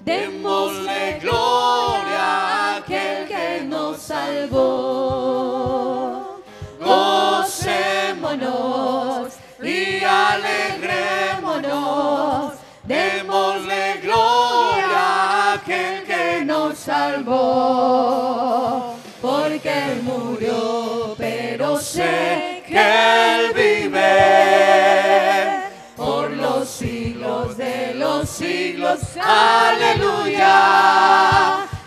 démosle gloria a aquel que nos salvó. Gocémonos y alegrémonos, démosle gloria a aquel que nos salvó. Porque Él murió, pero sé que Él vive por los siglos de los siglos. Aleluya.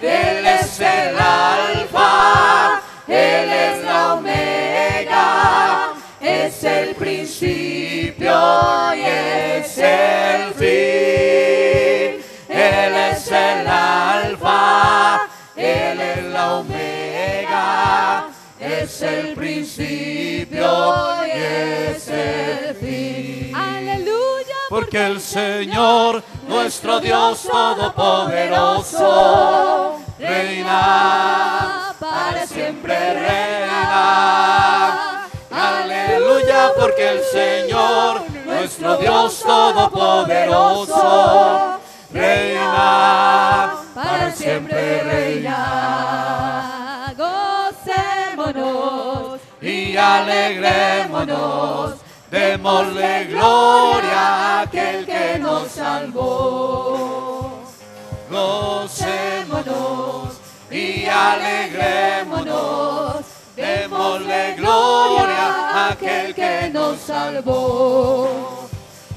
Él es el alfa, Él es la omega, es el principio y es el fin. Él es el alfa, Él es la omega, es el principio y es el fin. Aleluya. Porque el Señor, nuestro Dios todopoderoso, reina, para siempre reina. Aleluya, porque el Señor, nuestro Dios todopoderoso, reina, para siempre reina. Gocémonos Y alegrémonos, démosle gloria a aquel que nos salvó. Gocémonos y alegrémonos, démosle gloria a aquel que nos salvó.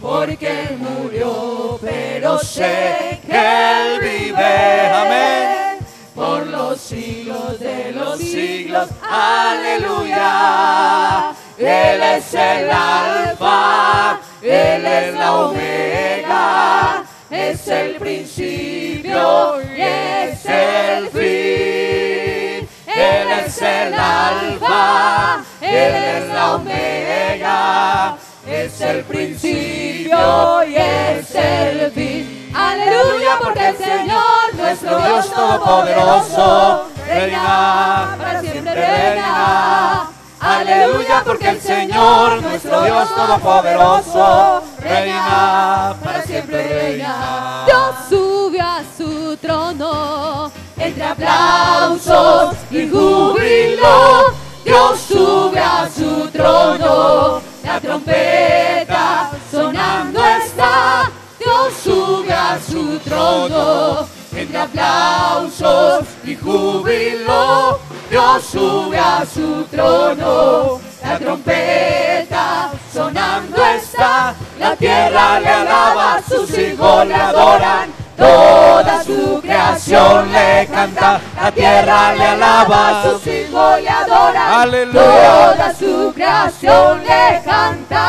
Porque Él murió, pero sé que Él vive, amén, por los siglos de los siglos. Aleluya. Él es el alfa, Él es la omega, es el principio y es el fin. Él es el alfa, Él es la omega, es el principio y es el fin. Aleluya, porque el Señor, Nuestro Dios todopoderoso, reina, para siempre reina. Aleluya, porque el Señor, nuestro Dios todopoderoso, reina, para siempre reina. Dios subió a su trono, entre aplausos y júbilo. Dios sube a su trono, la trompeta sonando está. Dios sube a su trono, entre aplausos y júbilo. Dios sube a su trono, la trompeta sonando está. La tierra le alaba, sus hijos le adoran, toda su creación le canta. La tierra le alaba, sus hijos le adoran, Aleluya. toda su creación le canta.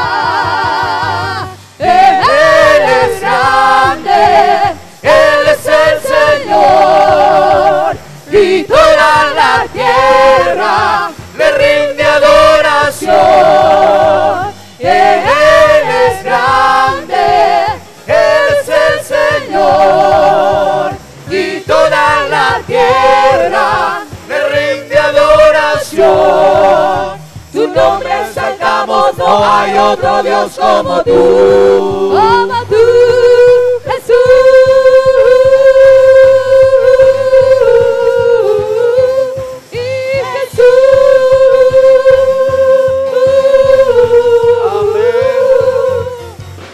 Él es grande, Él es el Señor, y toda la tierra le rinde adoración. Él es grande, Él es el Señor, y toda la tierra le rinde adoración. Su nombre exaltamos, no hay otro Dios como tú. Como tú, Jesús. Y Jesús.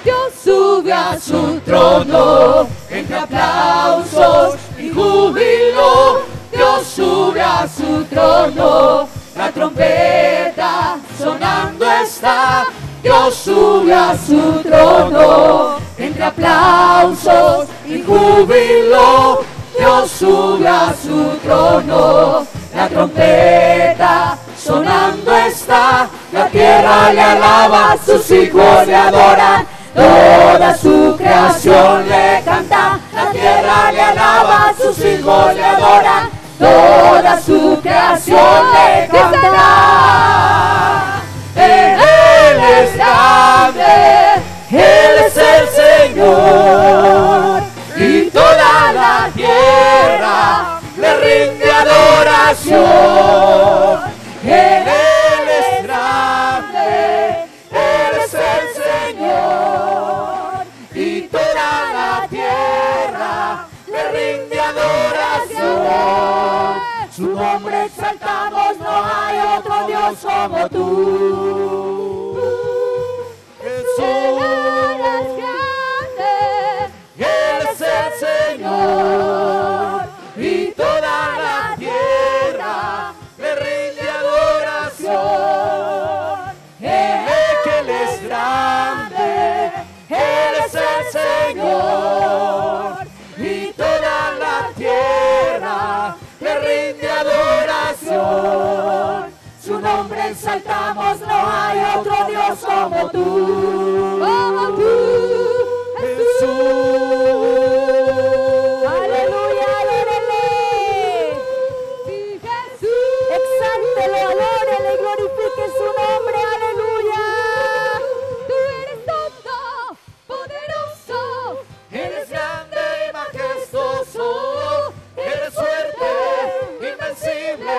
Dios sube a su trono, entre aplausos y júbilo. Dios sube a su trono, la trompeta sonando está. Dios sube a su trono, entre aplausos y júbilo. Dios sube a su trono, la trompeta sonando está. La tierra le alaba, sus hijos le adoran, toda su creación le canta. La tierra le alaba, sus hijos le adoran, toda su creación le canta. Él es grande, Él es el Señor, y toda la tierra le rinde adoración. Él es grande, Él es el Señor, y toda la tierra le exaltamos, no hay otro Dios como tú. Jesús, Eres grande, Él es el Señor, y toda la tierra le rinde adoración. Él es grande, Él es el Señor, y toda la tierra le rinde adoración. su nombre exaltamos, no hay otro Dios como tú. Como tú, Jesús, aleluya, adórele. Exáltelo, adórele y glorifique su nombre, aleluya. Tú eres santo, poderoso, eres grande y majestuoso, eres fuerte, invencible,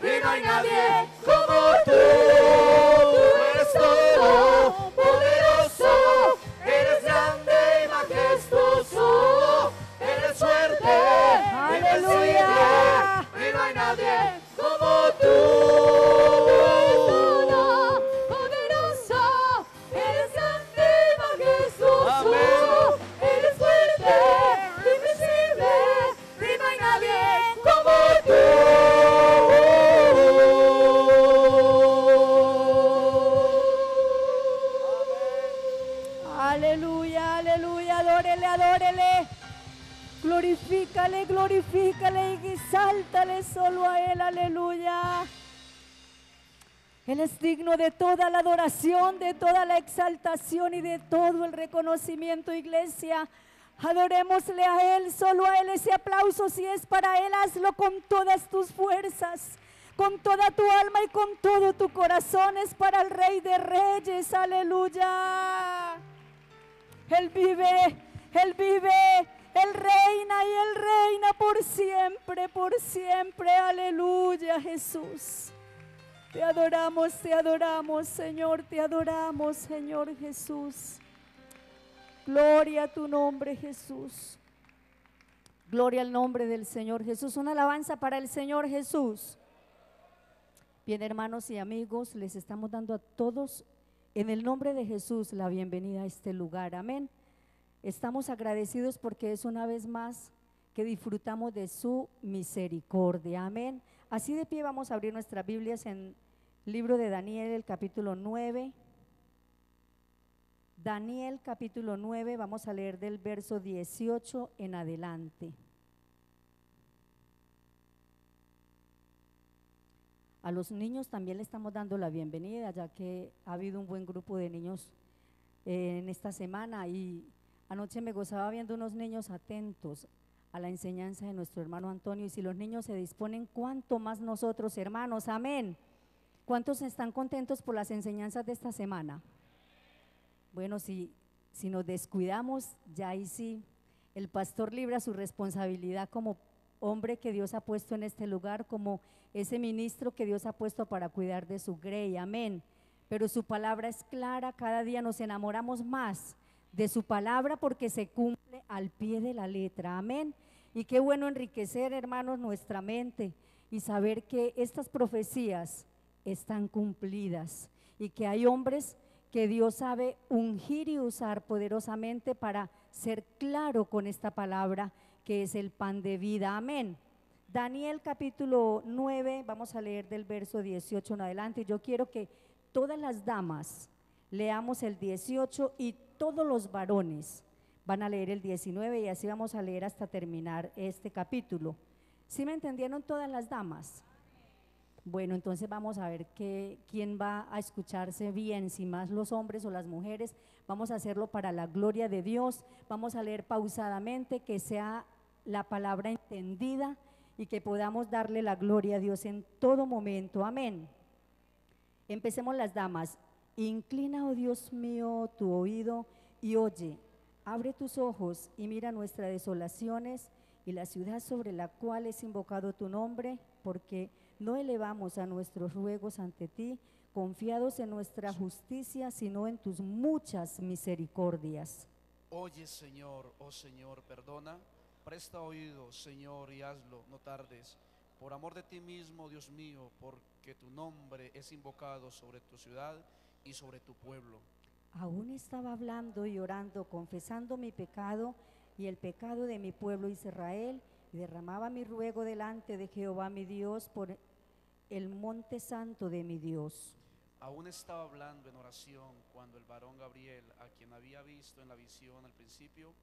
y no hay nadie como tú. Tú eres todo poderoso, eres grande y majestuoso, eres fuerte, aleluya. invencible, y no hay nadie como tú. Poderoso, eres grande y majestuoso, Amén. eres fuerte, invencible, y no hay nadie Como tú. aleluya, aleluya, adórele, adórele, glorifícale, glorifícale y exáltale solo a Él, aleluya. Él es digno de toda la adoración, de toda la exaltación y de todo el reconocimiento, iglesia. Adorémosle a Él, solo a Él ese aplauso. Si es para Él, hazlo con todas tus fuerzas, con toda tu alma y con todo tu corazón. Es para el Rey de Reyes, aleluya. Él vive, Él vive, Él reina y Él reina por siempre, aleluya, Jesús. Te adoramos, Señor, te adoramos, Señor Jesús. Gloria a tu nombre, Jesús. Gloria al nombre del Señor Jesús. Una alabanza para el Señor Jesús. Bien, hermanos y amigos, les estamos dando a todos en el nombre de Jesús la bienvenida a este lugar. Amén. Estamos agradecidos porque es una vez más que disfrutamos de su misericordia. Amén. Así de pie vamos a abrir nuestras Biblias en el libro de Daniel, el capítulo 9. Daniel capítulo 9, vamos a leer del verso 18 en adelante. A los niños también le estamos dando la bienvenida, ya que ha habido un buen grupo de niños en esta semana, y anoche me gozaba viendo unos niños atentos a la enseñanza de nuestro hermano Antonio. Y si los niños se disponen, ¿cuánto más nosotros, hermanos? Amén. ¿Cuántos están contentos por las enseñanzas de esta semana? Bueno, si nos descuidamos, ya ahí sí, el pastor libra su responsabilidad como hombre que Dios ha puesto en este lugar, como ese ministro que Dios ha puesto para cuidar de su grey, amén. Pero su palabra es clara, cada día nos enamoramos más de su palabra porque se cumple al pie de la letra, amén. Y qué bueno enriquecer, hermanos, nuestra mente y saber que estas profecías están cumplidas y que hay hombres que Dios sabe ungir y usar poderosamente para ser claro con esta palabra que es el pan de vida, amén. Daniel capítulo 9, vamos a leer del verso 18 en adelante. Yo quiero que todas las damas leamos el 18 y todos los varones van a leer el 19, y así vamos a leer hasta terminar este capítulo. ¿Sí me entendieron todas las damas? Bueno, entonces vamos a ver quién va a escucharse bien, si más los hombres o las mujeres. Vamos a hacerlo para la gloria de Dios. Vamos a leer pausadamente, que sea la palabra entendida y que podamos darle la gloria a Dios en todo momento, amén. Empecemos las damas. Inclina, oh Dios mío, tu oído y oye, abre tus ojos y mira nuestras desolaciones y la ciudad sobre la cual es invocado tu nombre, porque no elevamos a nuestros ruegos ante ti, confiados en nuestra justicia, sino en tus muchas misericordias. Oye, Señor, oh Señor, perdona, presta oído, Señor, y hazlo, no tardes. por amor de ti mismo, Dios mío, porque tu nombre es invocado sobre tu ciudad y sobre tu pueblo. Aún estaba hablando y orando, confesando mi pecado y el pecado de mi pueblo Israel, y derramaba mi ruego delante de Jehová mi Dios por el monte santo de mi Dios. Aún estaba hablando en oración cuando el varón Gabriel, a quien había visto en la visión al principio,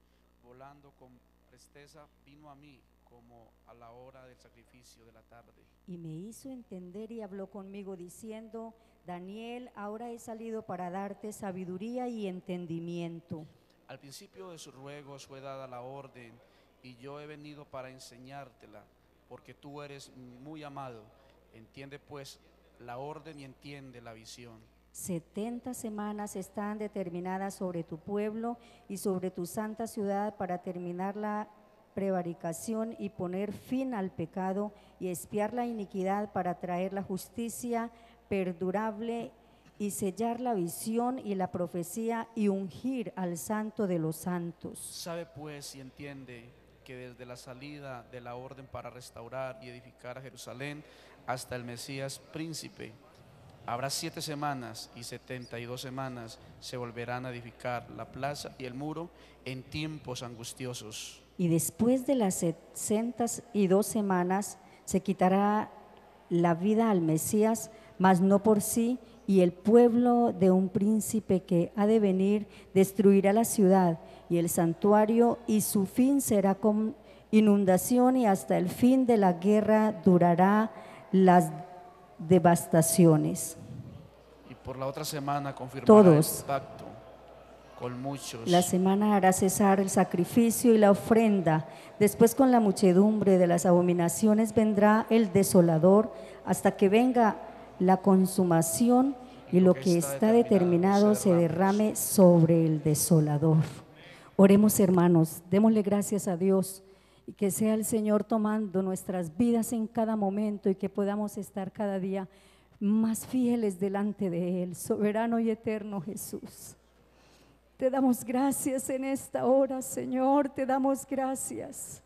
volando con presteza, vino a mí como a la hora del sacrificio de la tarde. Y me hizo entender y habló conmigo diciendo: Daniel, ahora he salido para darte sabiduría y entendimiento. Al principio de sus ruegos fue dada la orden, y yo he venido para enseñártela, porque tú eres muy amado. Entiende pues la orden y entiende la visión. 70 semanas están determinadas sobre tu pueblo y sobre tu santa ciudad para terminar la prevaricación y poner fin al pecado y expiar la iniquidad, para traer la justicia perdurable y sellar la visión y la profecía y ungir al santo de los santos. Sabe pues y entiende que desde la salida de la orden para restaurar y edificar a Jerusalén hasta el Mesías príncipe, habrá 7 semanas y 72 semanas se volverán a edificar la plaza y el muro en tiempos angustiosos. Y después de las 62 semanas se quitará la vida al Mesías, mas no por sí, y el pueblo de un príncipe que ha de venir destruirá la ciudad y el santuario, y su fin será con inundación, y hasta el fin de la guerra durará las devastaciones. Y por la otra semana confirmará Todos. el pacto con muchos. La semana hará cesar el sacrificio y la ofrenda. Después, con la muchedumbre de las abominaciones vendrá el desolador, hasta que venga la consumación y lo que está determinado se derrame sobre el desolador. Oremos, hermanos, démosle gracias a Dios, y que sea el Señor tomando nuestras vidas en cada momento, y que podamos estar cada día más fieles delante de Él. Soberano y eterno Jesús, te damos gracias en esta hora, Señor, te damos gracias.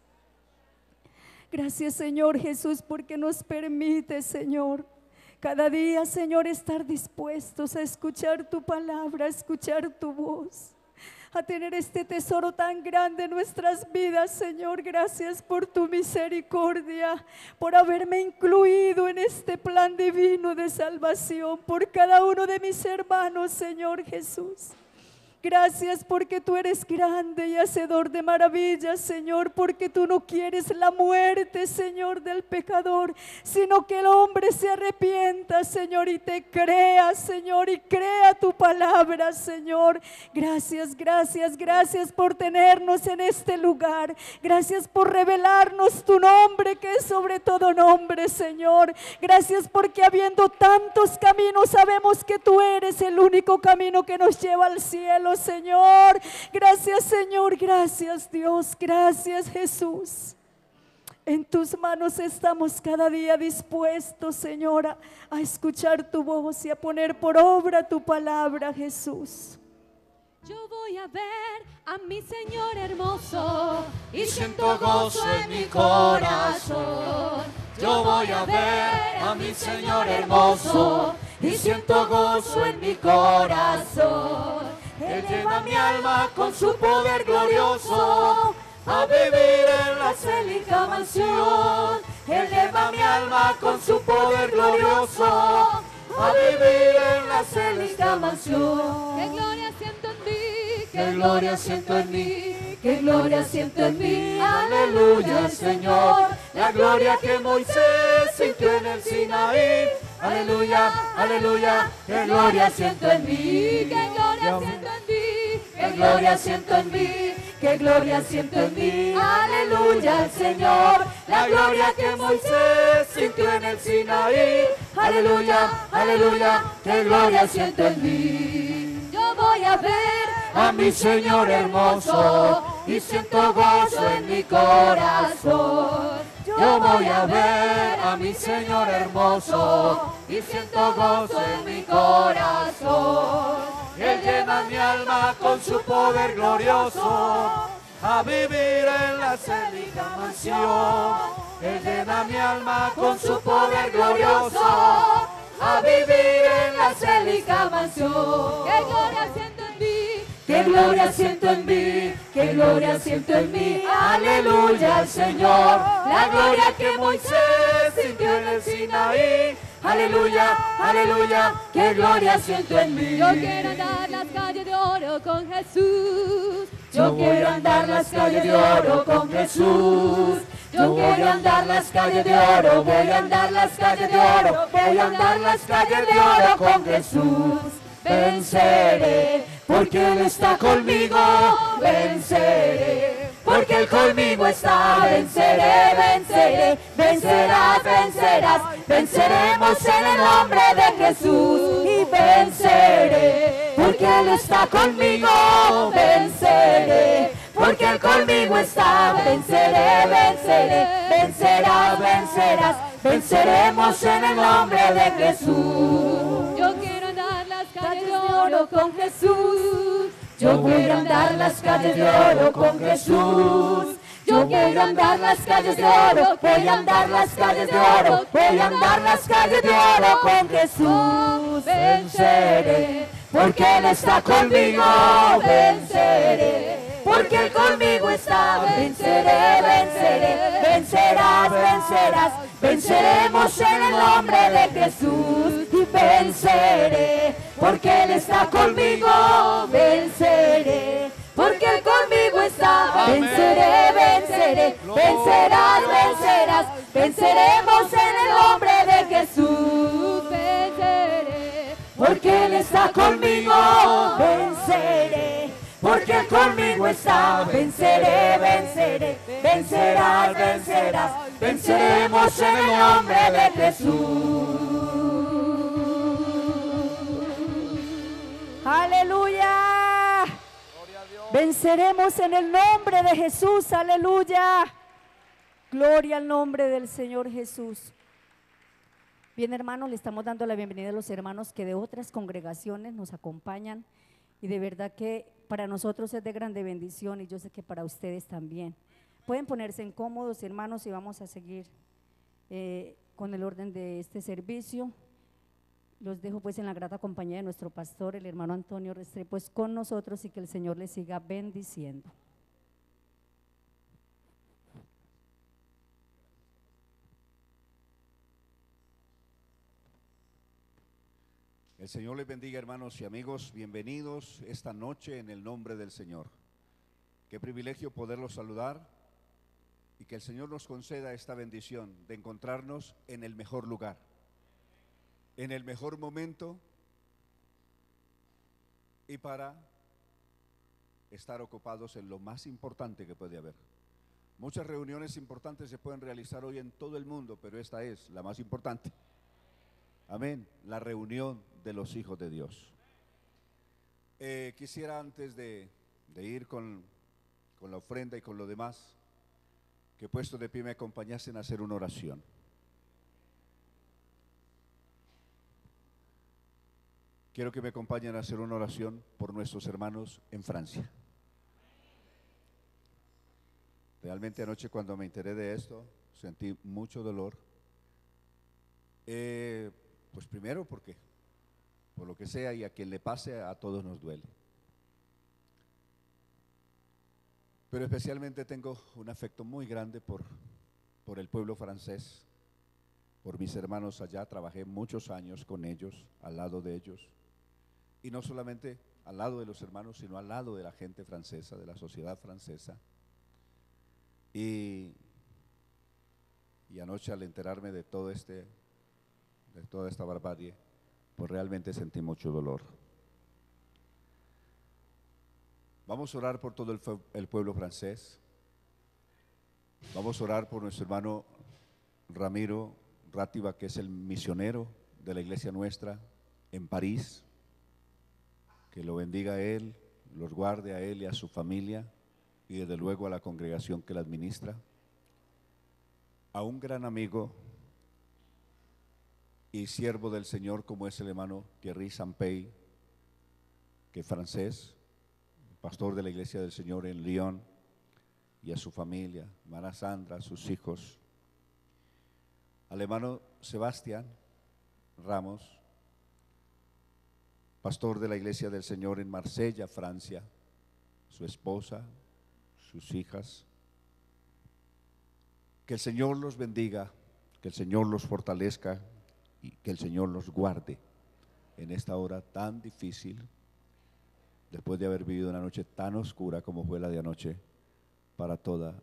Gracias, Señor Jesús, porque nos permite, Señor, cada día, Señor, estar dispuestos a escuchar tu palabra, a escuchar tu voz, a tener este tesoro tan grande en nuestras vidas, Señor. Gracias por tu misericordia, por haberme incluido en este plan divino de salvación, por cada uno de mis hermanos, Señor Jesús. Gracias porque tú eres grande y hacedor de maravillas, Señor, porque tú no quieres la muerte, Señor, del pecador, sino que el hombre se arrepienta, Señor, y te crea, Señor, y crea tu palabra, Señor. Gracias, gracias, gracias por tenernos en este lugar. Gracias por revelarnos tu nombre, que es sobre todo nombre, Señor. Gracias porque habiendo tantos caminos, sabemos que tú eres el único camino que nos lleva al cielo, Señor. Gracias, Señor, gracias, Dios, gracias, Jesús. En tus manos estamos cada día dispuestos, Señor, a escuchar tu voz y a poner por obra tu palabra, Jesús. Yo voy a ver a mi Señor hermoso Y siento gozo en mi corazón. Yo voy a ver a mi Señor hermoso y siento gozo en mi corazón. Él lleva mi alma con su poder glorioso a vivir en la célica mansión. Él lleva mi alma con su poder glorioso a vivir en la célica mansión. ¡Qué gloria siento en mí! ¡Qué gloria siento en mí! ¡Qué gloria siento en mí! ¡Aleluya, Señor! La gloria que Moisés sintió en el Sinaí. ¡Aleluya, aleluya! ¡Qué gloria siento en mí! ¡Qué gloria siento en mí! ¡Qué gloria siento en mí! ¡Qué gloria siento en mí! ¡Aleluya, Señor! La gloria que Moisés sintió en el Sinaí. ¡Aleluya, aleluya! ¡Qué gloria siento en mí! Yo voy a ver A mi Señor hermoso y siento gozo en mi corazón. Yo voy a ver a mi Señor hermoso y siento gozo en mi corazón. Él lleva mi alma con su poder glorioso a vivir en la célica mansión. Él llena mi alma con su poder glorioso a vivir en la célica mansión. ¡Qué gloria siento en mí! ¡Qué gloria siento en mí! ¡Qué gloria siento en mí! ¡Aleluya al Señor! La gloria que Moisés sintió en el Sinaí. ¡Aleluya! ¡Aleluya! ¡Qué gloria siento en mí! Yo quiero andar las calles de oro con Jesús. Yo quiero andar las calles de oro con Jesús. Yo quiero andar las calles de oro, voy a andar las calles de oro, voy a andar las calles de oro con Jesús. Venceré, porque Él está conmigo, venceré, porque Él conmigo está, venceré, venceré, vencerás, vencerás, venceremos en el nombre de Jesús y venceré, porque Él está conmigo, venceré, porque Él conmigo está, venceré, venceré, vencerás, vencerás, venceremos en el nombre de Jesús. Yo quiero andar las calles de oro con Jesús. Yo quiero andar las calles de oro con Jesús. Yo quiero andar las calles de oro, voy a andar las calles de oro, voy a andar las calles de oro con Jesús. Venceré, porque Él está conmigo, venceré, porque Él conmigo está, venceré, venceré, vencerás, vencerás, venceremos en el nombre de Jesús y venceré, porque Él está conmigo, venceré, porque Él conmigo está, venceré, venceré, vencerás, vencerás, venceremos en el nombre de Jesús, venceré, porque Él está conmigo, venceré, porque Él conmigo está, venceré, venceré, vencerás, vencerás, venceremos en el nombre de Jesús. Aleluya. Venceremos en el nombre de Jesús, aleluya. Gloria al nombre del Señor Jesús. Bien, hermanos, le estamos dando la bienvenida a los hermanos que de otras congregaciones nos acompañan y de verdad que para nosotros es de grande bendición y yo sé que para ustedes también. Pueden ponerse en cómodos, hermanos, y vamos a seguir con el orden de este servicio. Los dejo pues en la grata compañía de nuestro pastor, el hermano Antonio Restrepo, pues con nosotros y que el Señor les siga bendiciendo. El Señor les bendiga, hermanos y amigos, bienvenidos esta noche en el nombre del Señor. Qué privilegio poderlos saludar y que el Señor nos conceda esta bendición de encontrarnos en el mejor lugar, en el mejor momento y para estar ocupados en lo más importante que puede haber. Muchas reuniones importantes se pueden realizar hoy en todo el mundo, pero esta es la más importante. Amén, la reunión de los hijos de Dios. Quisiera antes de ir con la ofrenda y con lo demás, que puesto de pie me acompañasen a hacer una oración. Quiero que me acompañen a hacer una oración por nuestros hermanos en Francia. Realmente anoche cuando me enteré de esto, sentí mucho dolor. Pues primero porque, por lo que sea y a quien le pase, a todos nos duele. Pero especialmente tengo un afecto muy grande por el pueblo francés, por mis hermanos allá. Trabajé muchos años con ellos, al lado de ellos. Y no solamente al lado de los hermanos, sino al lado de la gente francesa, de la sociedad francesa. Y anoche al enterarme de toda esta barbarie, pues realmente sentí mucho dolor. Vamos a orar por todo el pueblo francés. Vamos a orar por nuestro hermano Ramiro Rátiva, que es el misionero de la iglesia nuestra en París. Que lo bendiga a él, los guarde a él y a su familia y desde luego a la congregación que la administra. A un gran amigo y siervo del Señor como es el hermano Thierry Sampey, que es francés, pastor de la iglesia del Señor en Lyon, y a su familia, hermana Sandra, a sus hijos, al hermano Sebastián Ramos, pastor de la Iglesia del Señor en Marsella, Francia, su esposa, sus hijas. Que el Señor los bendiga, que el Señor los fortalezca y que el Señor los guarde en esta hora tan difícil, después de haber vivido una noche tan oscura como fue la de anoche para toda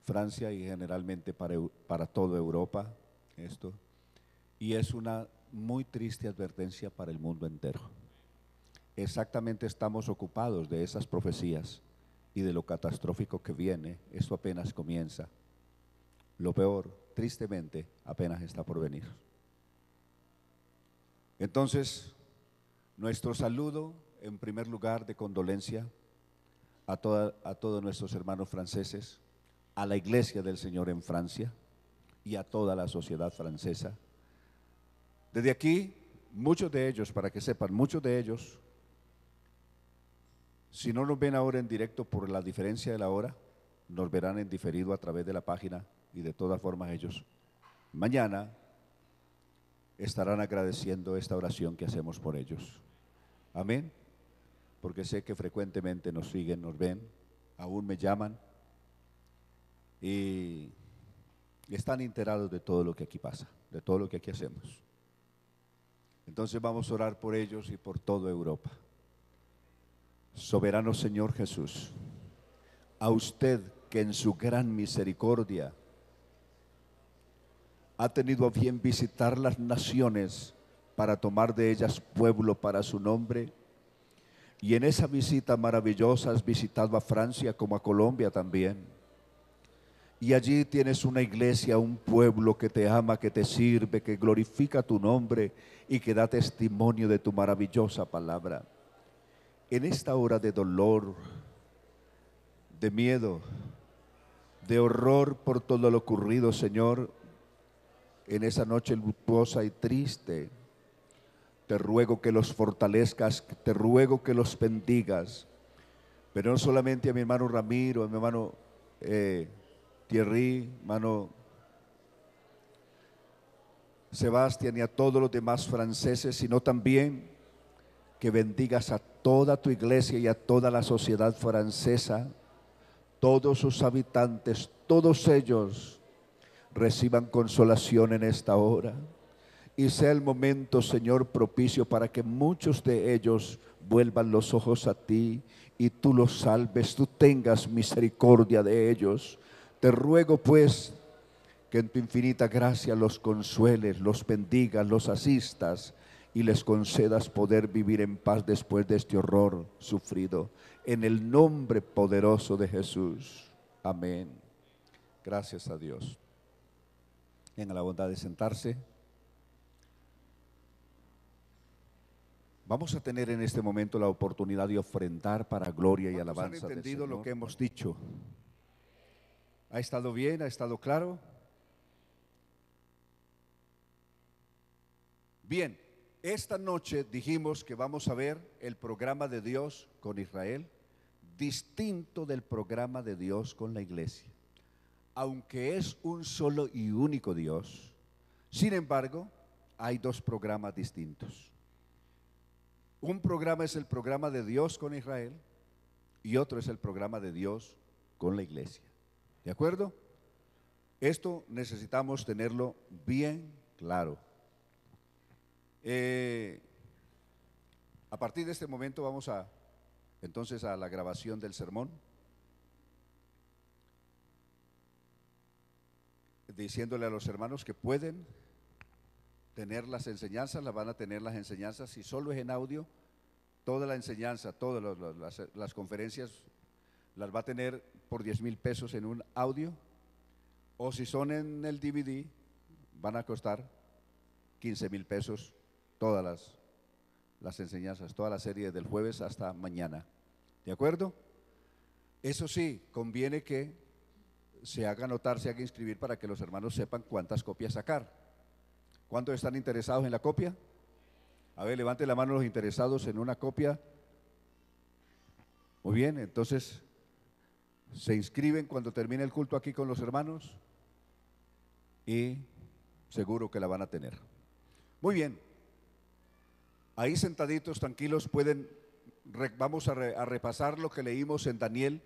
Francia y generalmente para toda Europa. Esto, y es una muy triste advertencia para el mundo entero. Exactamente estamos ocupados de esas profecías y de lo catastrófico que viene. Esto apenas comienza. Lo peor, tristemente, apenas está por venir. Entonces, nuestro saludo, en primer lugar, de condolencia a todos nuestros hermanos franceses, a la Iglesia del Señor en Francia y a toda la sociedad francesa. Desde aquí, muchos de ellos, para que sepan, muchos de ellos, si no nos ven ahora en directo por la diferencia de la hora, nos verán en diferido a través de la página, y de todas formas ellos mañana estarán agradeciendo esta oración que hacemos por ellos. Amén. Porque sé que frecuentemente nos siguen, nos ven, aún me llaman y están enterados de todo lo que aquí pasa, de todo lo que aquí hacemos. Entonces vamos a orar por ellos y por toda Europa. Soberano Señor Jesús, a usted que en su gran misericordia ha tenido a bien visitar las naciones para tomar de ellas pueblo para su nombre, y en esa visita maravillosa has visitado a Francia como a Colombia también, y allí tienes una iglesia, un pueblo que te ama, que te sirve, que glorifica tu nombre y que da testimonio de tu maravillosa palabra. En esta hora de dolor, de miedo, de horror por todo lo ocurrido, Señor, en esa noche luctuosa y triste, te ruego que los fortalezcas, te ruego que los bendigas, pero no solamente a mi hermano Ramiro, a mi hermano Thierry, hermano Sebastián y a todos los demás franceses, sino también que bendigas a toda tu iglesia y a toda la sociedad francesa, todos sus habitantes, todos ellos reciban consolación en esta hora y sea el momento, Señor, propicio para que muchos de ellos vuelvan los ojos a ti y tú los salves, tú tengas misericordia de ellos. Te ruego pues que en tu infinita gracia los consueles, los bendigas, los asistas y les concedas poder vivir en paz después de este horror sufrido. En el nombre poderoso de Jesús. Amén. Gracias a Dios. Tengan la bondad de sentarse. Vamos a tener en este momento la oportunidad de ofrendar para gloria y alabanza del Señor. Lo que hemos dicho. ¿Ha estado bien? ¿Ha estado claro? Bien, esta noche dijimos que vamos a ver el programa de Dios con Israel, distinto del programa de Dios con la iglesia. Aunque es un solo y único Dios, sin embargo, hay dos programas distintos. Un programa es el programa de Dios con Israel y otro es el programa de Dios con la iglesia. ¿De acuerdo? Esto necesitamos tenerlo bien claro. A partir de este momento vamos entonces a la grabación del sermón, diciéndole a los hermanos que pueden tener las enseñanzas, las van a tener las enseñanzas. Si solo es en audio, toda la enseñanza, todas las conferencias las va a tener por 10,000 pesos en un audio, o si son en el DVD van a costar 15,000 pesos todas las enseñanzas, toda la serie del jueves hasta mañana. ¿De acuerdo? Eso sí, conviene que se haga notar, se haga inscribir para que los hermanos sepan cuántas copias sacar. ¿Cuántos están interesados en la copia? A ver, levante la mano los interesados en una copia. Muy bien, entonces se inscriben cuando termine el culto aquí con los hermanos. y seguro que la van a tener. Muy bien, ahí sentaditos, tranquilos, vamos a repasar lo que leímos en Daniel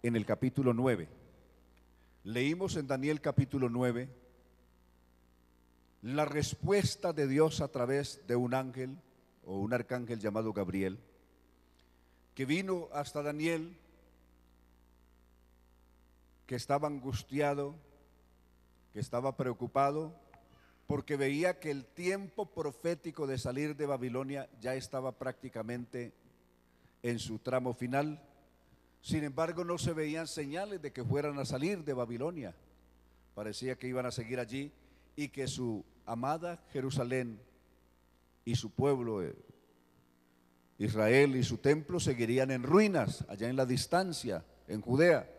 en el capítulo 9. Leímos en Daniel capítulo 9 la respuesta de Dios a través de un ángel o un arcángel llamado Gabriel, que vino hasta Daniel, que estaba angustiado, que estaba preocupado, porque veía que el tiempo profético de salir de Babilonia ya estaba prácticamente en su tramo final. Sin embargo, no se veían señales de que fueran a salir de Babilonia. Parecía que iban a seguir allí y que su amada Jerusalén y su pueblo Israel y su templo seguirían en ruinas, allá en la distancia, en Judea.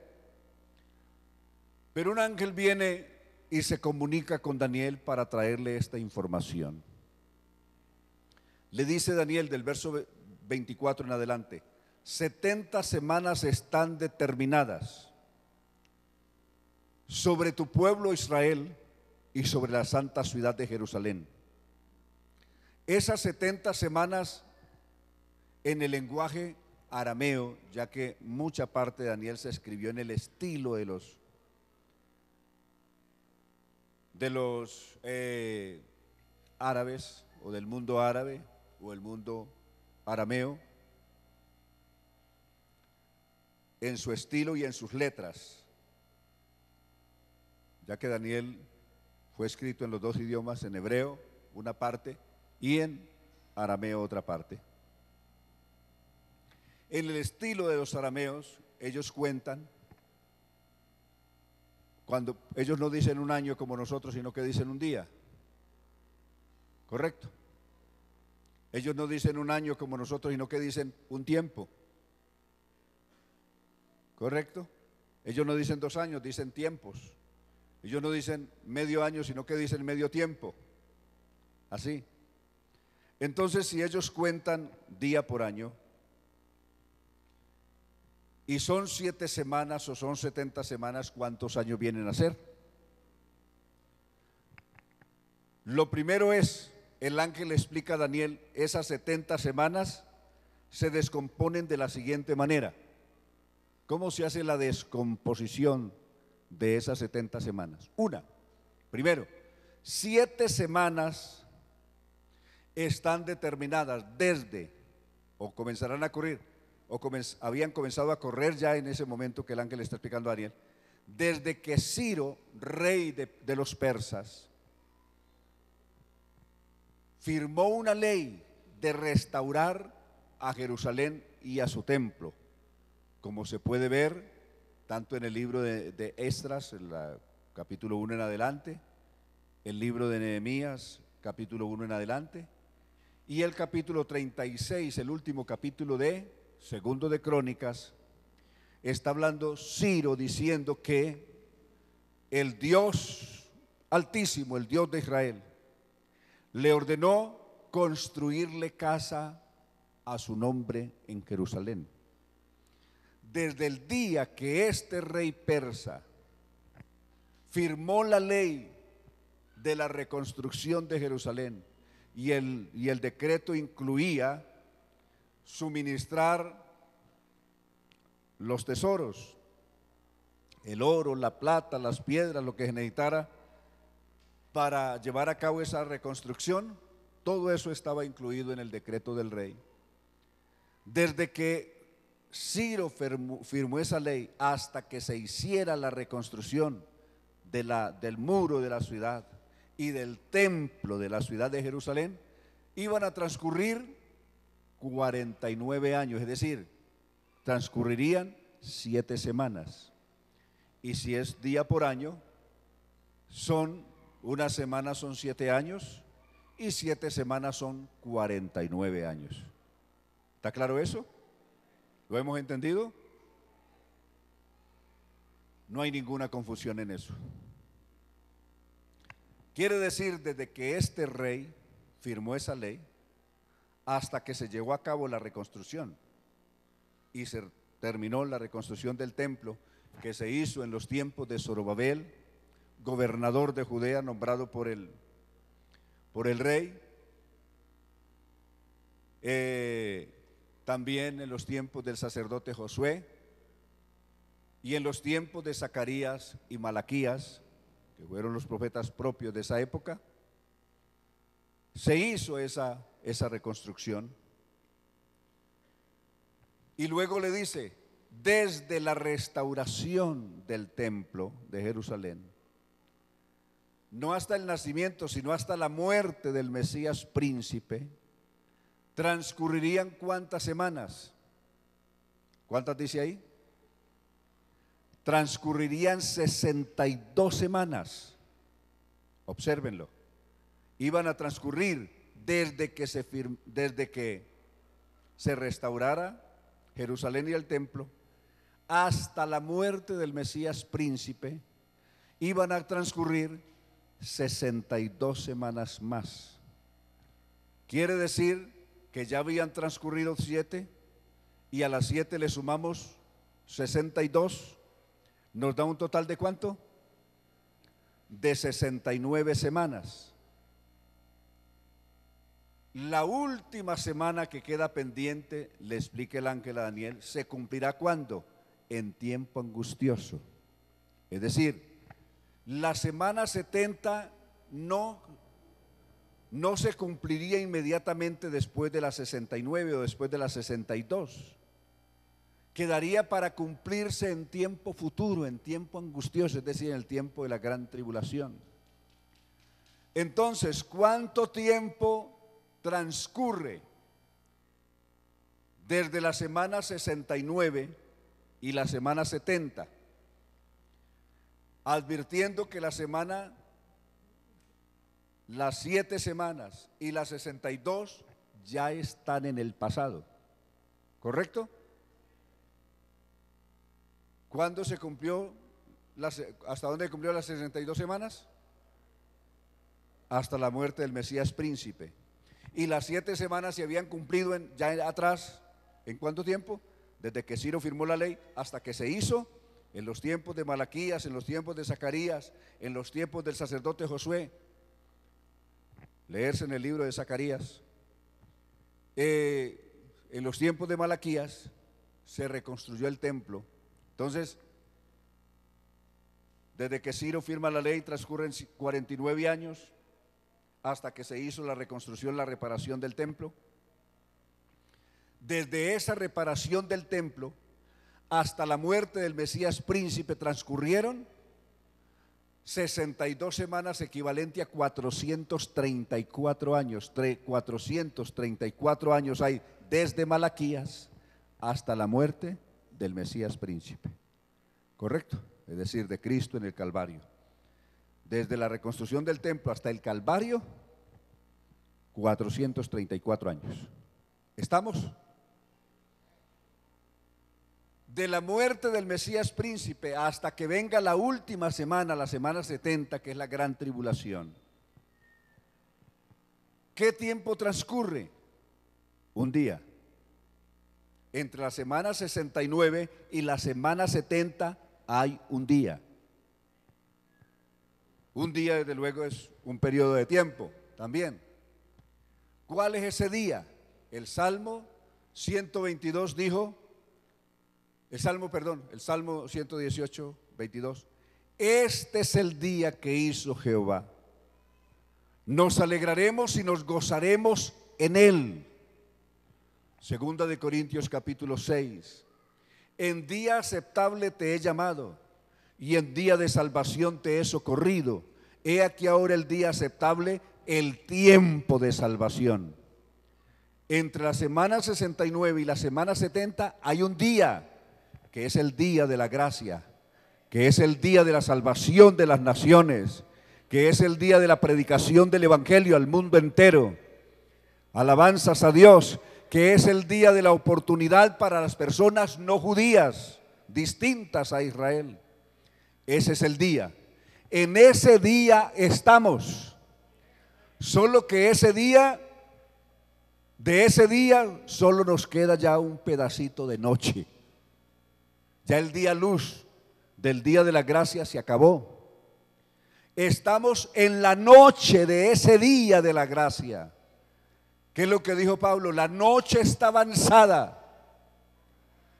Pero un ángel viene y se comunica con Daniel para traerle esta información. Le dice Daniel del verso 24 en adelante: 70 semanas están determinadas sobre tu pueblo Israel y sobre la santa ciudad de Jerusalén. Esas 70 semanas en el lenguaje arameo, ya que mucha parte de Daniel se escribió en el estilo de los árabes o del mundo árabe o el mundo arameo, en su estilo y en sus letras, ya que Daniel fue escrito en los dos idiomas, en hebreo una parte y en arameo otra parte. En el estilo de los arameos, ellos cuentan, cuando ellos no dicen un año como nosotros, sino que dicen un día, ¿correcto? Ellos no dicen un año como nosotros, sino que dicen un tiempo, ¿correcto? Ellos no dicen 2 años, dicen tiempos. Ellos no dicen medio año, sino que dicen medio tiempo, así. Entonces, si ellos cuentan día por año, y son 7 semanas o son 70 semanas, ¿cuántos años vienen a ser? Lo primero es, el ángel le explica a Daniel, esas 70 semanas se descomponen de la siguiente manera. ¿Cómo se hace la descomposición de esas 70 semanas? Primero, 7 semanas están determinadas desde, o comenzarán a correr, habían comenzado a correr ya en ese momento que el ángel le está explicando a Daniel, desde que Ciro, rey de los persas, firmó una ley de restaurar a Jerusalén y a su templo, como se puede ver tanto en el libro de Esdras, en el capítulo 1 en adelante, el libro de Nehemías, capítulo 1 en adelante, y el capítulo 36, el último capítulo de Segundo de Crónicas, está hablando Ciro diciendo que el Dios Altísimo, el Dios de Israel, le ordenó construirle casa a su nombre en Jerusalén. Desde el día que este rey persa firmó la ley de la reconstrucción de Jerusalén y el decreto incluía suministrar los tesoros, el oro, la plata, las piedras, lo que se necesitara para llevar a cabo esa reconstrucción, todo eso estaba incluido en el decreto del rey. Desde que Ciro firmó esa ley hasta que se hiciera la reconstrucción del muro de la ciudad y del templo de la ciudad de Jerusalén, iban a transcurrir 49 años, es decir, transcurrirían 7 semanas. Y si es día por año, una semana son 7 años y 7 semanas son 49 años. ¿Está claro eso? ¿Lo hemos entendido? No hay ninguna confusión en eso. Quiere decir, desde que este rey firmó esa ley hasta que se llevó a cabo la reconstrucción y se terminó la reconstrucción del templo, que se hizo en los tiempos de Zorobabel, gobernador de Judea nombrado por el rey. También en los tiempos del sacerdote Josué y en los tiempos de Zacarías y Malaquías, que fueron los profetas propios de esa época, se hizo esa reconstrucción. Y luego le dice, desde la restauración del templo de Jerusalén, no hasta el nacimiento, sino hasta la muerte del Mesías príncipe, transcurrirían ¿cuántas semanas? ¿Cuántas dice ahí? Transcurrirían 62 semanas. Obsérvenlo. Iban a transcurrir desde que se restaurara Jerusalén y el templo hasta la muerte del Mesías príncipe. Iban a transcurrir 62 semanas más. Quiere decir que ya habían transcurrido 7 y a las 7 le sumamos 62, nos da un total de ¿cuánto? De 69 semanas. La última semana que queda pendiente, le explica el ángel a Daniel, se cumplirá ¿cuándo? En tiempo angustioso. Es decir, la semana 70 no se cumpliría inmediatamente después de la 69 o después de la 62. Quedaría para cumplirse en tiempo futuro, en tiempo angustioso, es decir, en el tiempo de la gran tribulación. Entonces, ¿cuánto tiempo transcurre desde la semana 69 y la semana 70? Advirtiendo que las 7 semanas y las 62 ya están en el pasado, ¿correcto? ¿Cuándo se cumplió? ¿Hasta dónde cumplió las 62 semanas? Hasta la muerte del Mesías príncipe. Y las 7 semanas se habían cumplido ya atrás, ¿en cuánto tiempo? Desde que Ciro firmó la ley hasta que se hizo, en los tiempos de Malaquías, en los tiempos de Zacarías, en los tiempos del sacerdote Josué. Leerse en el libro de Zacarías. En los tiempos de Malaquías se reconstruyó el templo. Entonces, desde que Ciro firma la ley transcurren 49 años hasta que se hizo la reconstrucción, la reparación del templo. Desde esa reparación del templo hasta la muerte del Mesías príncipe transcurrieron 62 semanas, equivalente a 434 años. 434 años hay desde Malaquías hasta la muerte del Mesías príncipe, ¿correcto? Es decir, de Cristo en el Calvario. Desde la reconstrucción del templo hasta el Calvario, 434 años. ¿Estamos? De la muerte del Mesías príncipe hasta que venga la última semana, la semana 70, que es la gran tribulación. ¿Qué tiempo transcurre? Un día. Entre la semana 69 y la semana 70 hay un día. Un día, desde luego, es un periodo de tiempo también. ¿Cuál es ese día? El Salmo 122 dijo, el Salmo 118, 22, este es el día que hizo Jehová. Nos alegraremos y nos gozaremos en él. Segunda de Corintios capítulo 6. En día aceptable te he llamado y en día de salvación te he socorrido. He aquí ahora el día aceptable, el tiempo de salvación. Entre la semana 69 y la semana 70 hay un día, que es el día de la gracia, que es el día de la salvación de las naciones, que es el día de la predicación del evangelio al mundo entero. Alabanzas a Dios, que es el día de la oportunidad para las personas no judías, distintas a Israel. Ese es el día. En ese día estamos. Solo que de ese día solo nos queda ya un pedacito de noche. Ya el día luz del día de la gracia se acabó. Estamos en la noche de ese día de la gracia. ¿Qué es lo que dijo Pablo? La noche está avanzada.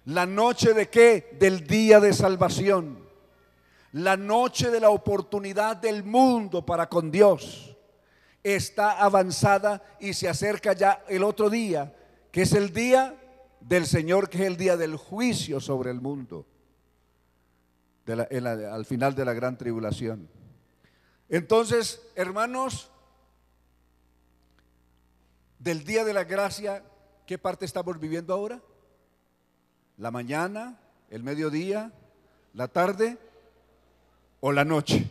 ¿La noche de qué? Del día de salvación. La noche de la oportunidad del mundo para con Dios está avanzada y se acerca ya el otro día, que es el día del Señor, que es el día del juicio sobre el mundo, al final de la gran tribulación. Entonces, hermanos, del día de la gracia, ¿qué parte estamos viviendo ahora? ¿La mañana, el mediodía, la tarde o la noche?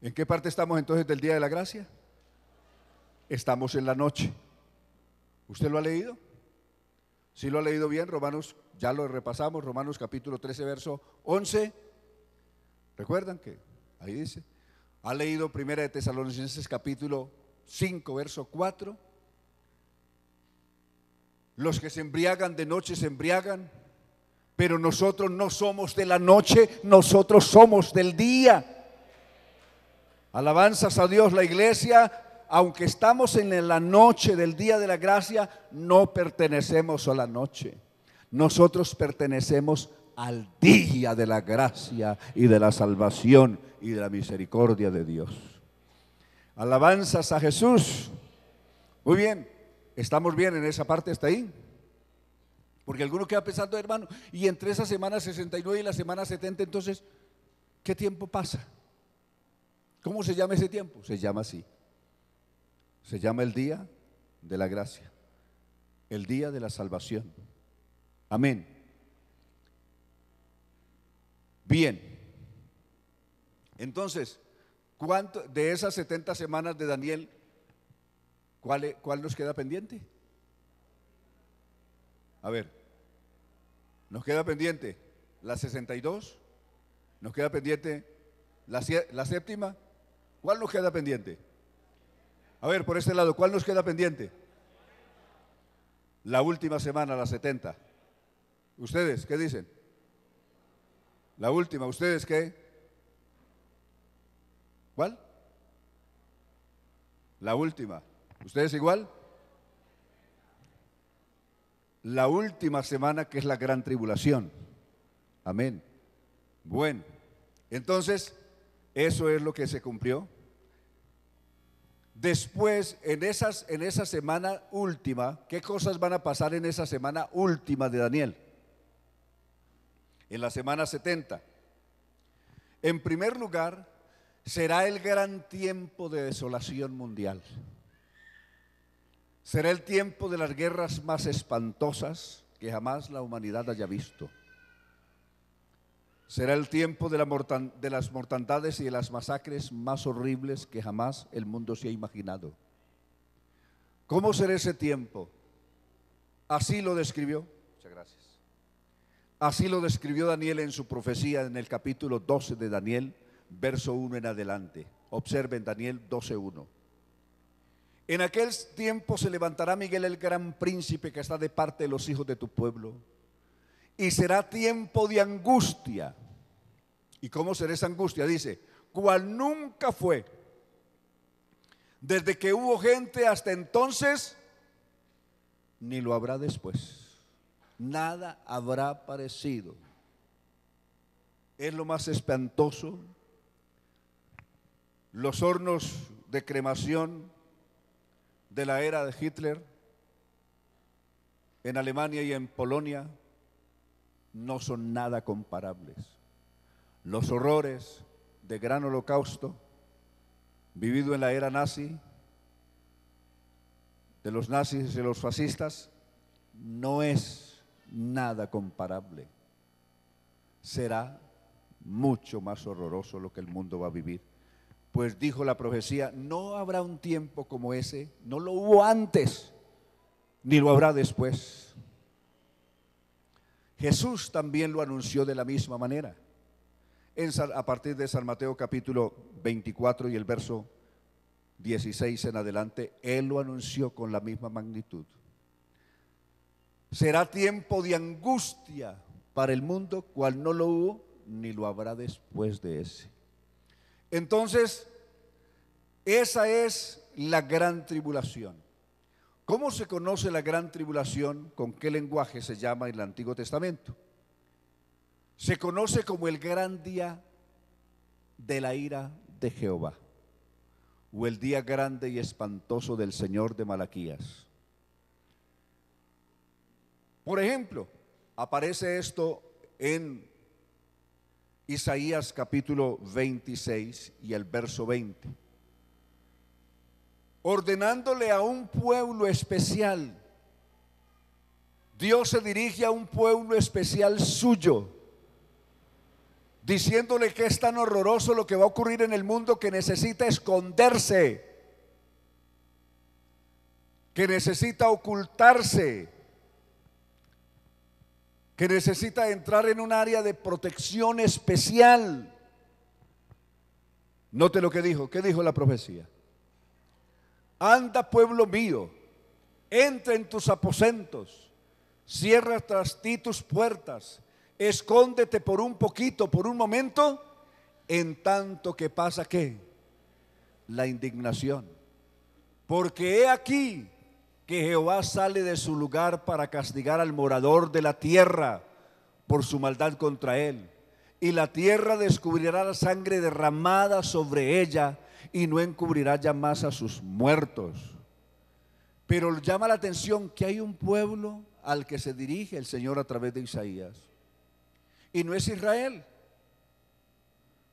¿En qué parte estamos entonces del día de la gracia? Estamos en la noche. ¿Usted lo ha leído? ¿Sí lo ha leído bien? Romanos, ya lo repasamos, Romanos capítulo 13, verso 11. ¿Recuerdan que ahí dice? ¿Ha leído Primera de Tesalonicenses capítulo 5, verso 4? Los que se embriagan de noche se embriagan, pero nosotros no somos de la noche, nosotros somos del día. Alabanzas a Dios. La iglesia, aunque estamos en la noche del día de la gracia, no pertenecemos a la noche. Nosotros pertenecemos al día de la gracia y de la salvación y de la misericordia de Dios. Alabanzas a Jesús. Muy bien, estamos bien en esa parte hasta ahí. Porque alguno queda pensando, hermano, y entre esa semana 69 y la semana 70, entonces, ¿qué tiempo pasa? ¿Cómo se llama ese tiempo? Se llama así. Se llama el día de la gracia, el día de la salvación. Amén. Bien. Entonces, ¿cuánto de esas 70 semanas de Daniel, cuál nos queda pendiente? A ver, nos queda pendiente la 62, nos queda pendiente la séptima. ¿Cuál nos queda pendiente? A ver, por este lado, ¿cuál nos queda pendiente? La última semana, la 70. ¿Ustedes qué dicen? La última, ¿ustedes qué? ¿Cuál? La última. ¿Ustedes igual? La última semana, que es la gran tribulación. Amén. Bueno, entonces, eso es lo que se cumplió. Después, en esa semana última, ¿qué cosas van a pasar en esa semana última de Daniel? En la semana 70. En primer lugar, será el gran tiempo de desolación mundial. Será el tiempo de las guerras más espantosas que jamás la humanidad haya visto. Será el tiempo de las mortandades y de las masacres más horribles que jamás el mundo se ha imaginado. ¿Cómo será ese tiempo? Así lo describió. Muchas gracias. Así lo describió Daniel en su profecía en el capítulo 12 de Daniel, verso 1 en adelante. Observen Daniel 12:1. En aquel tiempo se levantará Miguel, el gran príncipe, que está de parte de los hijos de tu pueblo, y será tiempo de angustia. ¿Y cómo será esa angustia? Dice, cual nunca fue, desde que hubo gente hasta entonces, ni lo habrá después. Nada habrá parecido. Es lo más espantoso. Los hornos de cremación de la era de Hitler en Alemania y en Polonia no son nada comparables. Los horrores de gran holocausto vivido en la era nazi, de los nazis y los fascistas, no es nada comparable. Será mucho más horroroso lo que el mundo va a vivir. Pues dijo la profecía, no habrá un tiempo como ese, no lo hubo antes, ni lo habrá después. Jesús también lo anunció de la misma manera. A partir de San Mateo capítulo 24 y el verso 16 en adelante, Él lo anunció con la misma magnitud. Será tiempo de angustia para el mundo, cual no lo hubo, ni lo habrá después de ese. Entonces, esa es la gran tribulación. ¿Cómo se conoce la gran tribulación? ¿Con qué lenguaje se llama en el Antiguo Testamento? Se conoce como el gran día de la ira de Jehová, o el día grande y espantoso del Señor de Malaquías. Por ejemplo, aparece esto en Isaías capítulo 26 y el verso 20. Ordenándole a un pueblo especial. Dios se dirige a un pueblo especial suyo, diciéndole que es tan horroroso lo que va a ocurrir en el mundo que necesita esconderse, que necesita ocultarse, que necesita entrar en un área de protección especial. Note lo que dijo. ¿Qué dijo la profecía? Anda, pueblo mío, entra en tus aposentos, cierra tras ti tus puertas, escóndete por un poquito, por un momento, en tanto que pasa ¿qué? La indignación. Porque he aquí que Jehová sale de su lugar para castigar al morador de la tierra por su maldad contra él. Y la tierra descubrirá la sangre derramada sobre ella y no encubrirá ya más a sus muertos. Pero llama la atención que hay un pueblo al que se dirige el Señor a través de Isaías. Y no es Israel,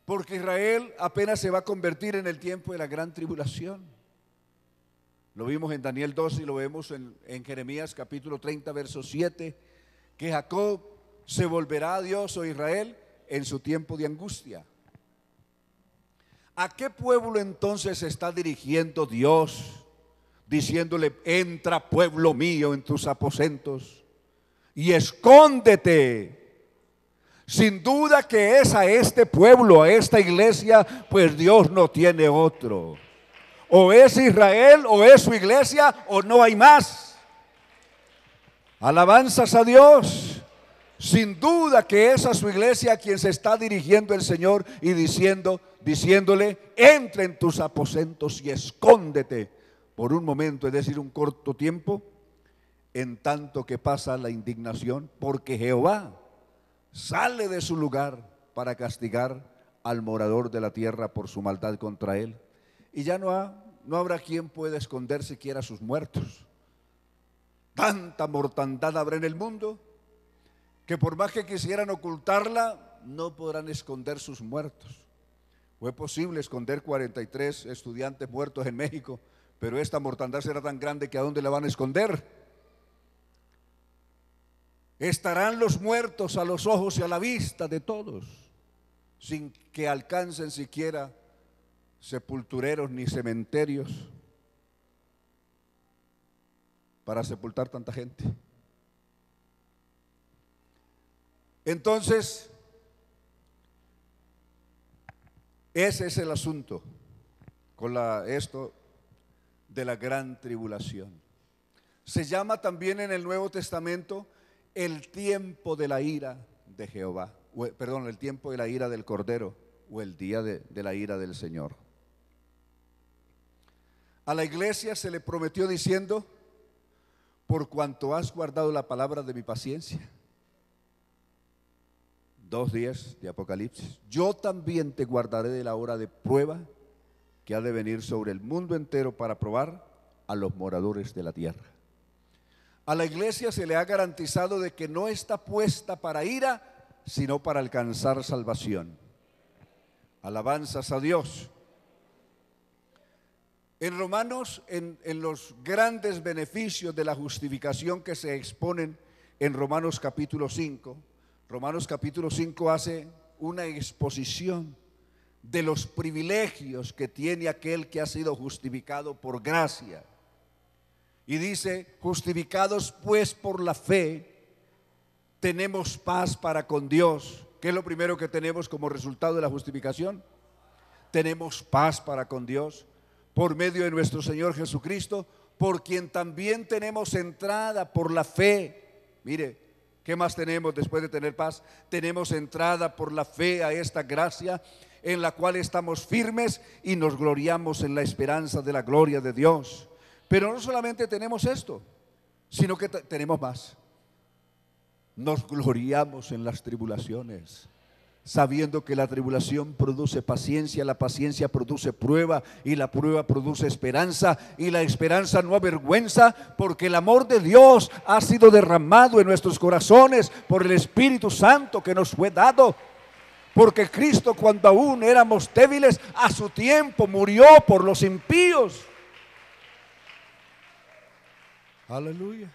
porque Israel apenas se va a convertir en el tiempo de la gran tribulación. Lo vimos en Daniel 12 y lo vemos en Jeremías capítulo 30 verso 7, que Jacob se volverá a Dios o Israel en su tiempo de angustia. ¿A qué pueblo entonces se está dirigiendo Dios, diciéndole: entra, pueblo mío, en tus aposentos y escóndete? Sin duda que es a este pueblo, a esta iglesia, pues Dios no tiene otro. O es Israel, o es su iglesia, o no hay más. Alabanzas a Dios. Sin duda que es a su iglesia a quien se está dirigiendo el Señor y diciéndole: entra en tus aposentos y escóndete por un momento, es decir, un corto tiempo, en tanto que pasa la indignación, porque Jehová sale de su lugar para castigar al morador de la tierra por su maldad contra él. Y ya no habrá quien pueda esconder siquiera a sus muertos. Tanta mortandad habrá en el mundo que por más que quisieran ocultarla, no podrán esconder sus muertos. Fue posible esconder 43 estudiantes muertos en México, pero esta mortandad será tan grande que ¿a dónde la van a esconder? Estarán los muertos a los ojos y a la vista de todos, sin que alcancen siquiera sepultureros ni cementerios para sepultar tanta gente. Entonces, ese es el asunto con esto de la gran tribulación. Se llama también en el Nuevo Testamento el tiempo de la ira de Jehová, el tiempo de la ira del Cordero, o el día de la ira del Señor. A la iglesia se le prometió diciendo: por cuanto has guardado la palabra de mi paciencia. 2:10 de Apocalipsis. Yo también te guardaré de la hora de prueba que ha de venir sobre el mundo entero para probar a los moradores de la tierra. A la iglesia se le ha garantizado de que no está puesta para ira, sino para alcanzar salvación. Alabanzas a Dios. En Romanos, en los grandes beneficios de la justificación que se exponen en Romanos capítulo 5, Romanos capítulo 5 hace una exposición de los privilegios que tiene aquel que ha sido justificado por gracia. Y dice: justificados pues por la fe, tenemos paz para con Dios. ¿Qué es lo primero que tenemos como resultado de la justificación? Tenemos paz para con Dios por medio de nuestro Señor Jesucristo, por quien también tenemos entrada por la fe. Mire, ¿Qué más tenemos después de tener paz? Tenemos entrada por la fe a esta gracia en la cual estamos firmes y nos gloriamos en la esperanza de la gloria de Dios. Pero no solamente tenemos esto, sino que tenemos más. Nos gloriamos en las tribulaciones, sabiendo que la tribulación produce paciencia, la paciencia produce prueba y la prueba produce esperanza, y la esperanza no avergüenza, porque el amor de Dios ha sido derramado en nuestros corazones por el Espíritu Santo que nos fue dado. Porque Cristo, cuando aún éramos débiles, a su tiempo murió por los impíos. Aleluya.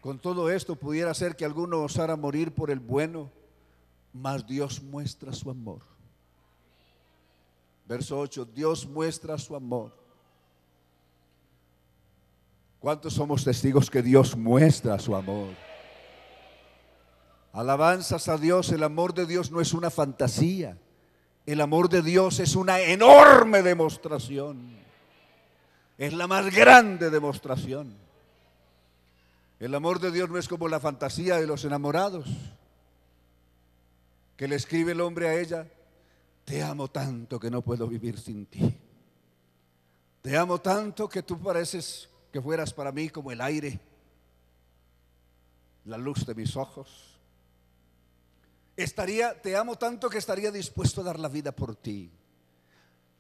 Con todo esto pudiera ser que alguno osara morir por el bueno, mas Dios muestra su amor. Verso 8, Dios muestra su amor. ¿Cuántos somos testigos que Dios muestra su amor? Alabanzas a Dios. El amor de Dios no es una fantasía. El amor de Dios es una enorme demostración. Es la más grande demostración. El amor de Dios no es como la fantasía de los enamorados, que le escribe el hombre a ella: te amo tanto que no puedo vivir sin ti. Te amo tanto que tú pareces que fueras para mí como el aire, la luz de mis ojos. Te amo tanto que estaría dispuesto a dar la vida por ti.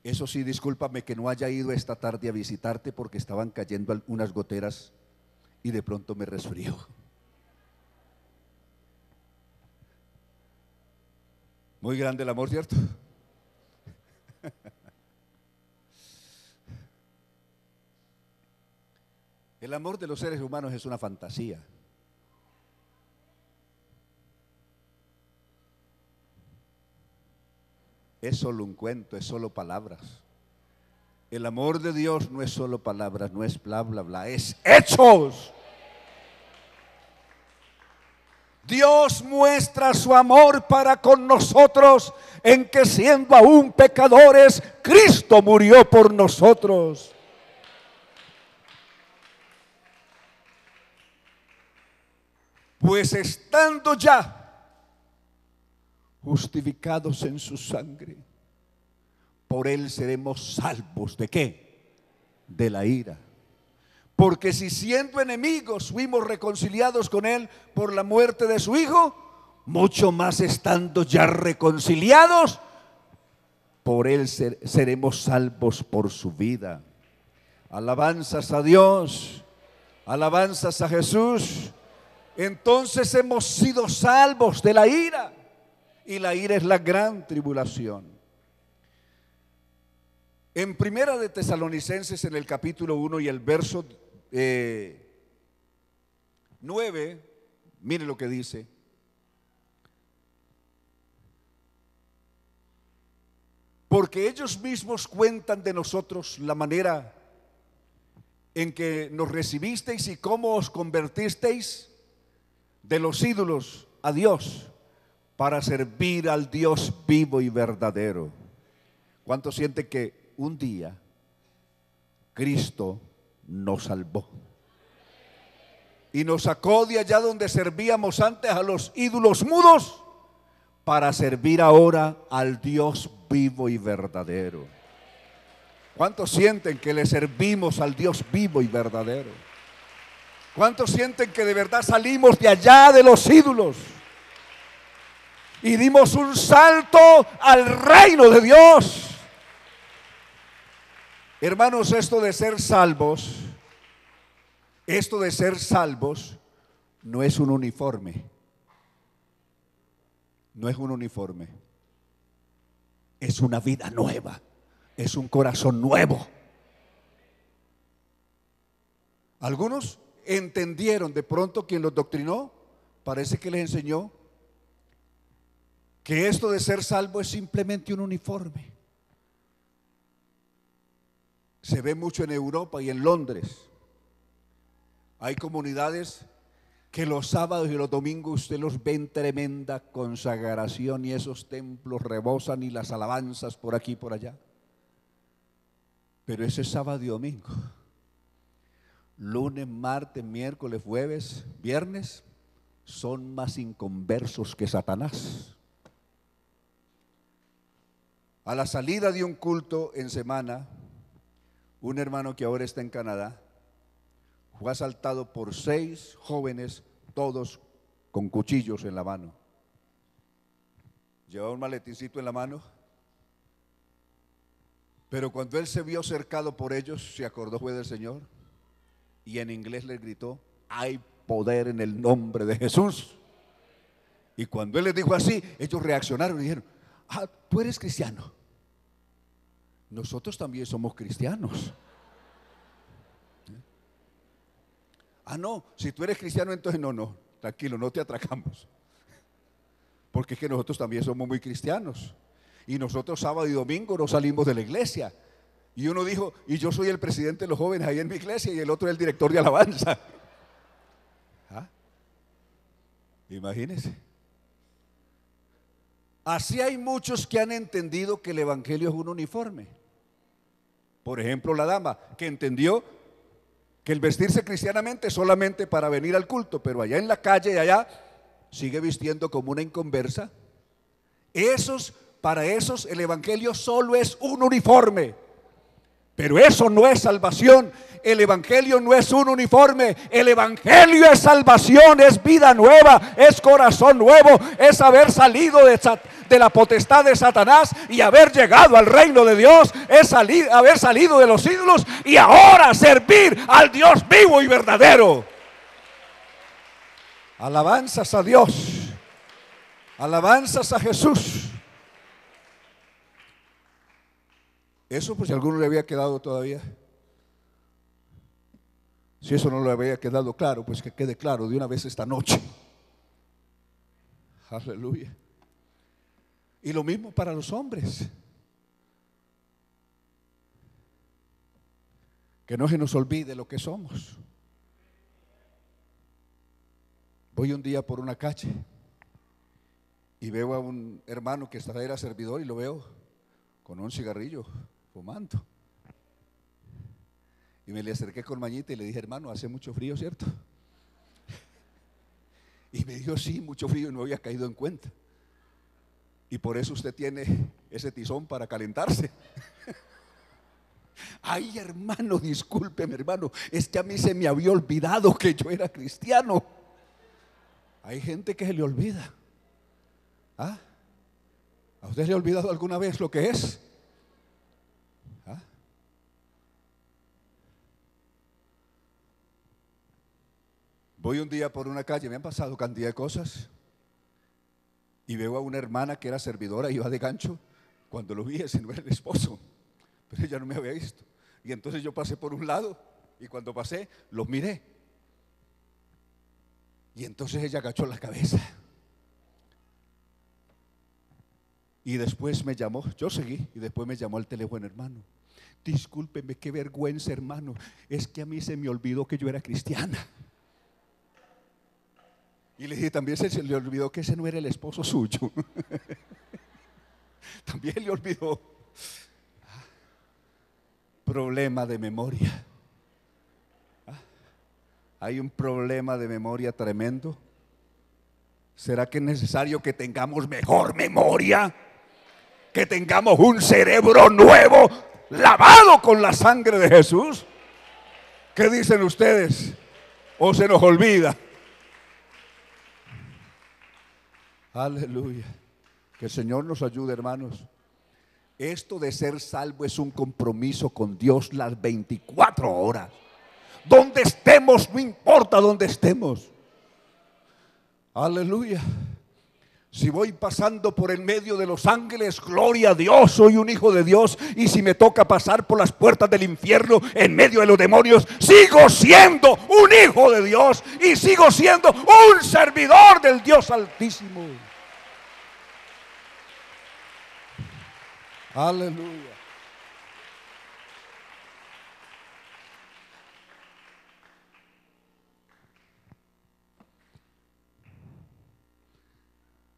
Eso sí, discúlpame que no haya ido esta tarde a visitarte, porque estaban cayendo unas goteras y de pronto me resfrió. Muy grande el amor, ¿cierto? El amor de los seres humanos es una fantasía. Es solo un cuento, es solo palabras. El amor de Dios no es solo palabras, no es bla, bla, bla, es hechos. Dios muestra su amor para con nosotros en que, siendo aún pecadores, Cristo murió por nosotros. Pues estando ya justificados en su sangre, por él seremos salvos. ¿De qué? De la ira. Porque si siendo enemigos fuimos reconciliados con él por la muerte de su Hijo, mucho más estando ya reconciliados, por él seremos salvos por su vida. Alabanzas a Dios, alabanzas a Jesús. Entonces hemos sido salvos de la ira, y la ira es la gran tribulación. En Primera de Tesalonicenses, en el capítulo 1 y el verso 9, mire lo que dice: porque ellos mismos cuentan de nosotros la manera en que nos recibisteis y cómo os convertisteis de los ídolos a Dios, para servir al Dios vivo y verdadero. ¿Cuántos sienten que un día Cristo nos salvó y nos sacó de allá donde servíamos antes a los ídolos mudos, para servir ahora al Dios vivo y verdadero? ¿Cuántos sienten que le servimos al Dios vivo y verdadero? ¿Cuántos sienten que de verdad salimos de allá de los ídolos y dimos un salto al reino de Dios? Hermanos, esto de ser salvos no es un uniforme. No es un uniforme. Es una vida nueva. Es un corazón nuevo. Algunos entendieron, de pronto quien los doctrinó, parece que les enseñó que esto de ser salvo es simplemente un uniforme. Se ve mucho en Europa y en Londres. Hay comunidades que los sábados y los domingos usted los ve en tremenda consagración, y esos templos rebosan y las alabanzas por aquí y por allá. Pero ese es sábado y domingo. lunes, martes, miércoles, jueves, viernes, son más inconversos que Satanás. A la salida de un culto en semana, un hermano que ahora está en Canadá fue asaltado por 6 jóvenes, todos con cuchillos en la mano. Llevaba un maletincito en la mano, pero cuando él se vio cercado por ellos, se acordó fue del Señor y en inglés les gritó: hay poder en el nombre de Jesús. Y cuando él les dijo así, ellos reaccionaron y dijeron: ah, tú eres cristiano. Nosotros también somos cristianos. Ah, no, si tú eres cristiano, entonces no, tranquilo, no te atracamos. Porque es que nosotros también somos muy cristianos. Y nosotros sábado y domingo no salimos de la iglesia. Y uno dijo: y yo soy el presidente de los jóvenes ahí en mi iglesia, y el otro es el director de alabanza. ¿Ah? Imagínense. Así hay muchos que han entendido que el evangelio es un uniforme. Por ejemplo, la dama que entendió que el vestirse cristianamente es solamente para venir al culto, pero allá en la calle, allá, sigue vistiendo como una inconversa. Para esos el evangelio solo es un uniforme. Pero eso no es salvación. El evangelio no es un uniforme. El evangelio es salvación, es vida nueva, es corazón nuevo, es haber salido de la potestad de Satanás y haber llegado al reino de Dios, es haber salido de los ídolos y ahora servir al Dios vivo y verdadero. Alabanzas a Dios, alabanzas a Jesús. Eso, pues, si a alguno le había quedado todavía, si eso no le había quedado claro, pues que quede claro de una vez esta noche. Aleluya. Y lo mismo para los hombres. Que no se nos olvide lo que somos. Voy un día por una calle y veo a un hermano que era servidor y lo veo con un cigarrillo fumando. Y me le acerqué con mañita y le dije: hermano, hace mucho frío, ¿cierto? Y me dijo: sí, mucho frío, y no había caído en cuenta. Y por eso usted tiene ese tizón para calentarse. Ay, hermano, discúlpeme, hermano, es que a mí se me había olvidado que yo era cristiano. Hay gente que se le olvida. ¿Ah? ¿A usted le ha olvidado alguna vez lo que es? ¿Ah? Voy un día por una calle, me han pasado cantidad de cosas, y veo a una hermana que era servidora y iba de gancho. Cuando lo vi, ese no era el esposo, pero ella no me había visto. Y entonces yo pasé por un lado, y cuando pasé, los miré. Y entonces ella agachó la cabeza. Y después me llamó, yo seguí, y después me llamó al teléfono: hermano, discúlpeme, qué vergüenza, hermano, es que a mí se me olvidó que yo era cristiana. Y le dije: también se le olvidó que ese no era el esposo suyo. También le olvidó. Problema de memoria. Hay un problema de memoria tremendo. ¿Será que es necesario que tengamos mejor memoria? Que tengamos un cerebro nuevo, lavado con la sangre de Jesús. ¿Qué dicen ustedes? ¿O se nos olvida? Aleluya. Que el Señor nos ayude, hermanos. Esto de ser salvo es un compromiso con Dios las 24 horas. Donde estemos, no importa donde estemos. Aleluya. Si voy pasando por el medio de los ángeles, gloria a Dios, soy un hijo de Dios. Y si me toca pasar por las puertas del infierno, en medio de los demonios, sigo siendo un hijo de Dios y sigo siendo un servidor del Dios Altísimo. Aleluya.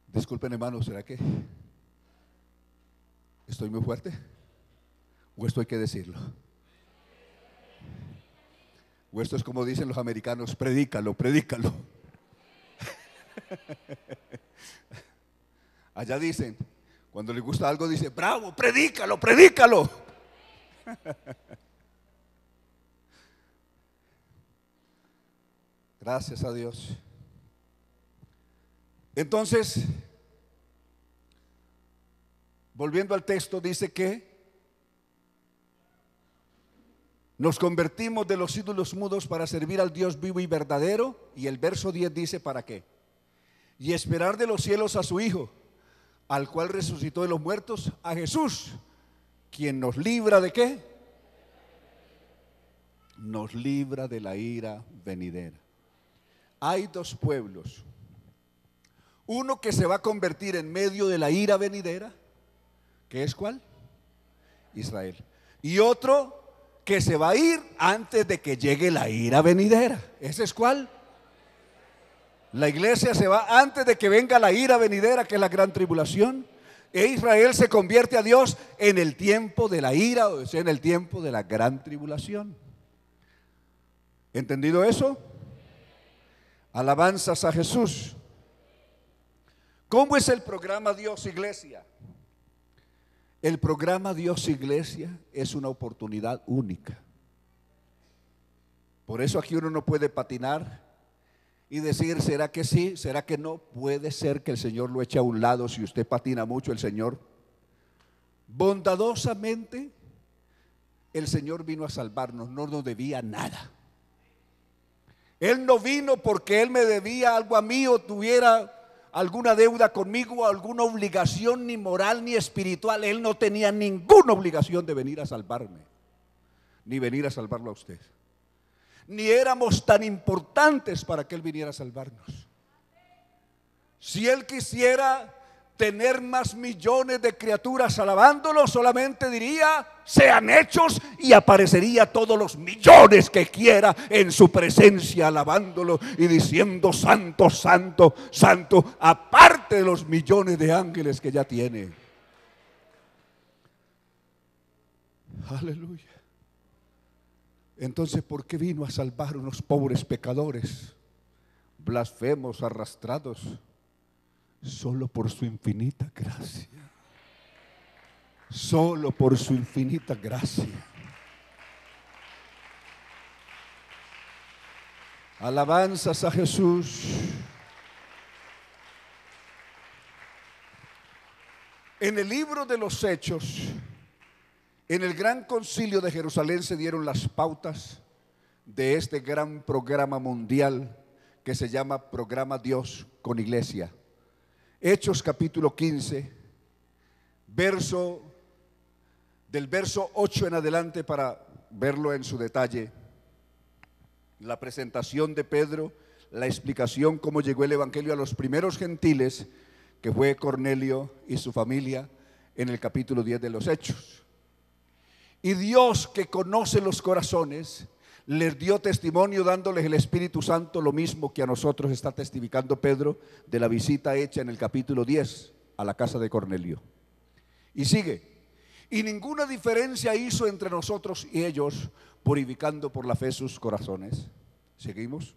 Disculpen, hermanos, ¿será que estoy muy fuerte? ¿O esto hay que decirlo? O esto es como dicen los americanos, predícalo, predícalo. Allá dicen, cuando les gusta algo, dice, bravo, predícalo, predícalo. Gracias a Dios. Entonces, volviendo al texto, dice que nos convertimos de los ídolos mudos para servir al Dios vivo y verdadero. Y el verso 10 dice, ¿para qué? Y esperar de los cielos a su Hijo, al cual resucitó de los muertos, a Jesús, quien nos libra ¿de qué? Nos libra de la ira venidera. Hay dos pueblos. Uno que se va a convertir en medio de la ira venidera, ¿que es cuál? Israel. Y otro que se va a ir antes de que llegue la ira venidera. ¿Ese es cuál? La iglesia se va antes de que venga la ira venidera, que es la gran tribulación. E Israel se convierte a Dios en el tiempo de la ira, o sea, en el tiempo de la gran tribulación. ¿Entendido eso? Alabanzas a Jesús. ¿Cómo es el programa Dios Iglesia? El programa Dios Iglesia es una oportunidad única. Por eso aquí uno no puede patinar y decir, ¿será que sí? ¿Será que no? Puede ser que el Señor lo eche a un lado. Si usted patina mucho, el Señor bondadosamente, el Señor vino a salvarnos, no nos debía nada. Él no vino porque Él me debía algo a mí o tuviera alguna deuda conmigo, alguna obligación ni moral ni espiritual. Él no tenía ninguna obligación de venir a salvarme, ni venir a salvarlo a usted. Ni éramos tan importantes para que Él viniera a salvarnos. Si Él quisiera tener más millones de criaturas alabándolo, solamente diría, sean hechos, y aparecería todos los millones que quiera en su presencia alabándolo y diciendo santo, santo, santo, aparte de los millones de ángeles que ya tiene. Aleluya. Entonces, ¿por qué vino a salvar a unos pobres pecadores, blasfemos, arrastrados? Solo por su infinita gracia. Solo por su infinita gracia. Alabanzas a Jesús. En el libro de los Hechos, en el gran concilio de Jerusalén se dieron las pautas de este gran programa mundial que se llama Programa Dios con Iglesia. Hechos capítulo 15, del verso 8 en adelante para verlo en su detalle. La presentación de Pedro, la explicación cómo llegó el evangelio a los primeros gentiles, que fue Cornelio y su familia, en el capítulo 10 de los Hechos. Y Dios, que conoce los corazones, les dio testimonio dándoles el Espíritu Santo, lo mismo que a nosotros está testificando Pedro de la visita hecha en el capítulo 10 a la casa de Cornelio. Y sigue, y ninguna diferencia hizo entre nosotros y ellos, purificando por la fe sus corazones. ¿Seguimos?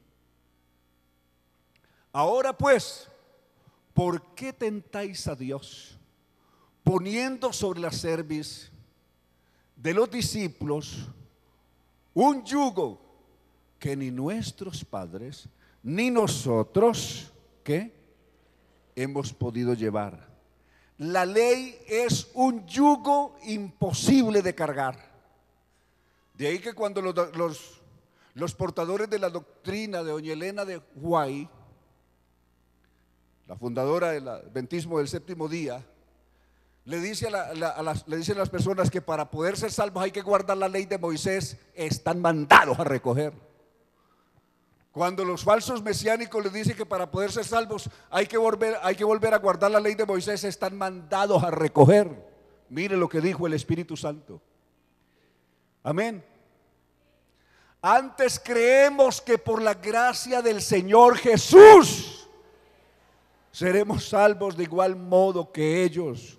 Ahora pues, ¿por qué tentáis a Dios, poniendo sobre la cerviz de los discípulos un yugo que ni nuestros padres ni nosotros ¿qué? Hemos podido llevar? La ley es un yugo imposible de cargar. De ahí que cuando los portadores de la doctrina de doña Elena de Huay, la fundadora del adventismo del séptimo día, le dicen a las personas que para poder ser salvos hay que guardar la ley de Moisés, están mandados a recoger. Cuando los falsos mesiánicos les dicen que para poder ser salvos hay que volver a guardar la ley de Moisés, están mandados a recoger. Mire lo que dijo el Espíritu Santo. Amén. Antes creemos que por la gracia del Señor Jesús seremos salvos de igual modo que ellos.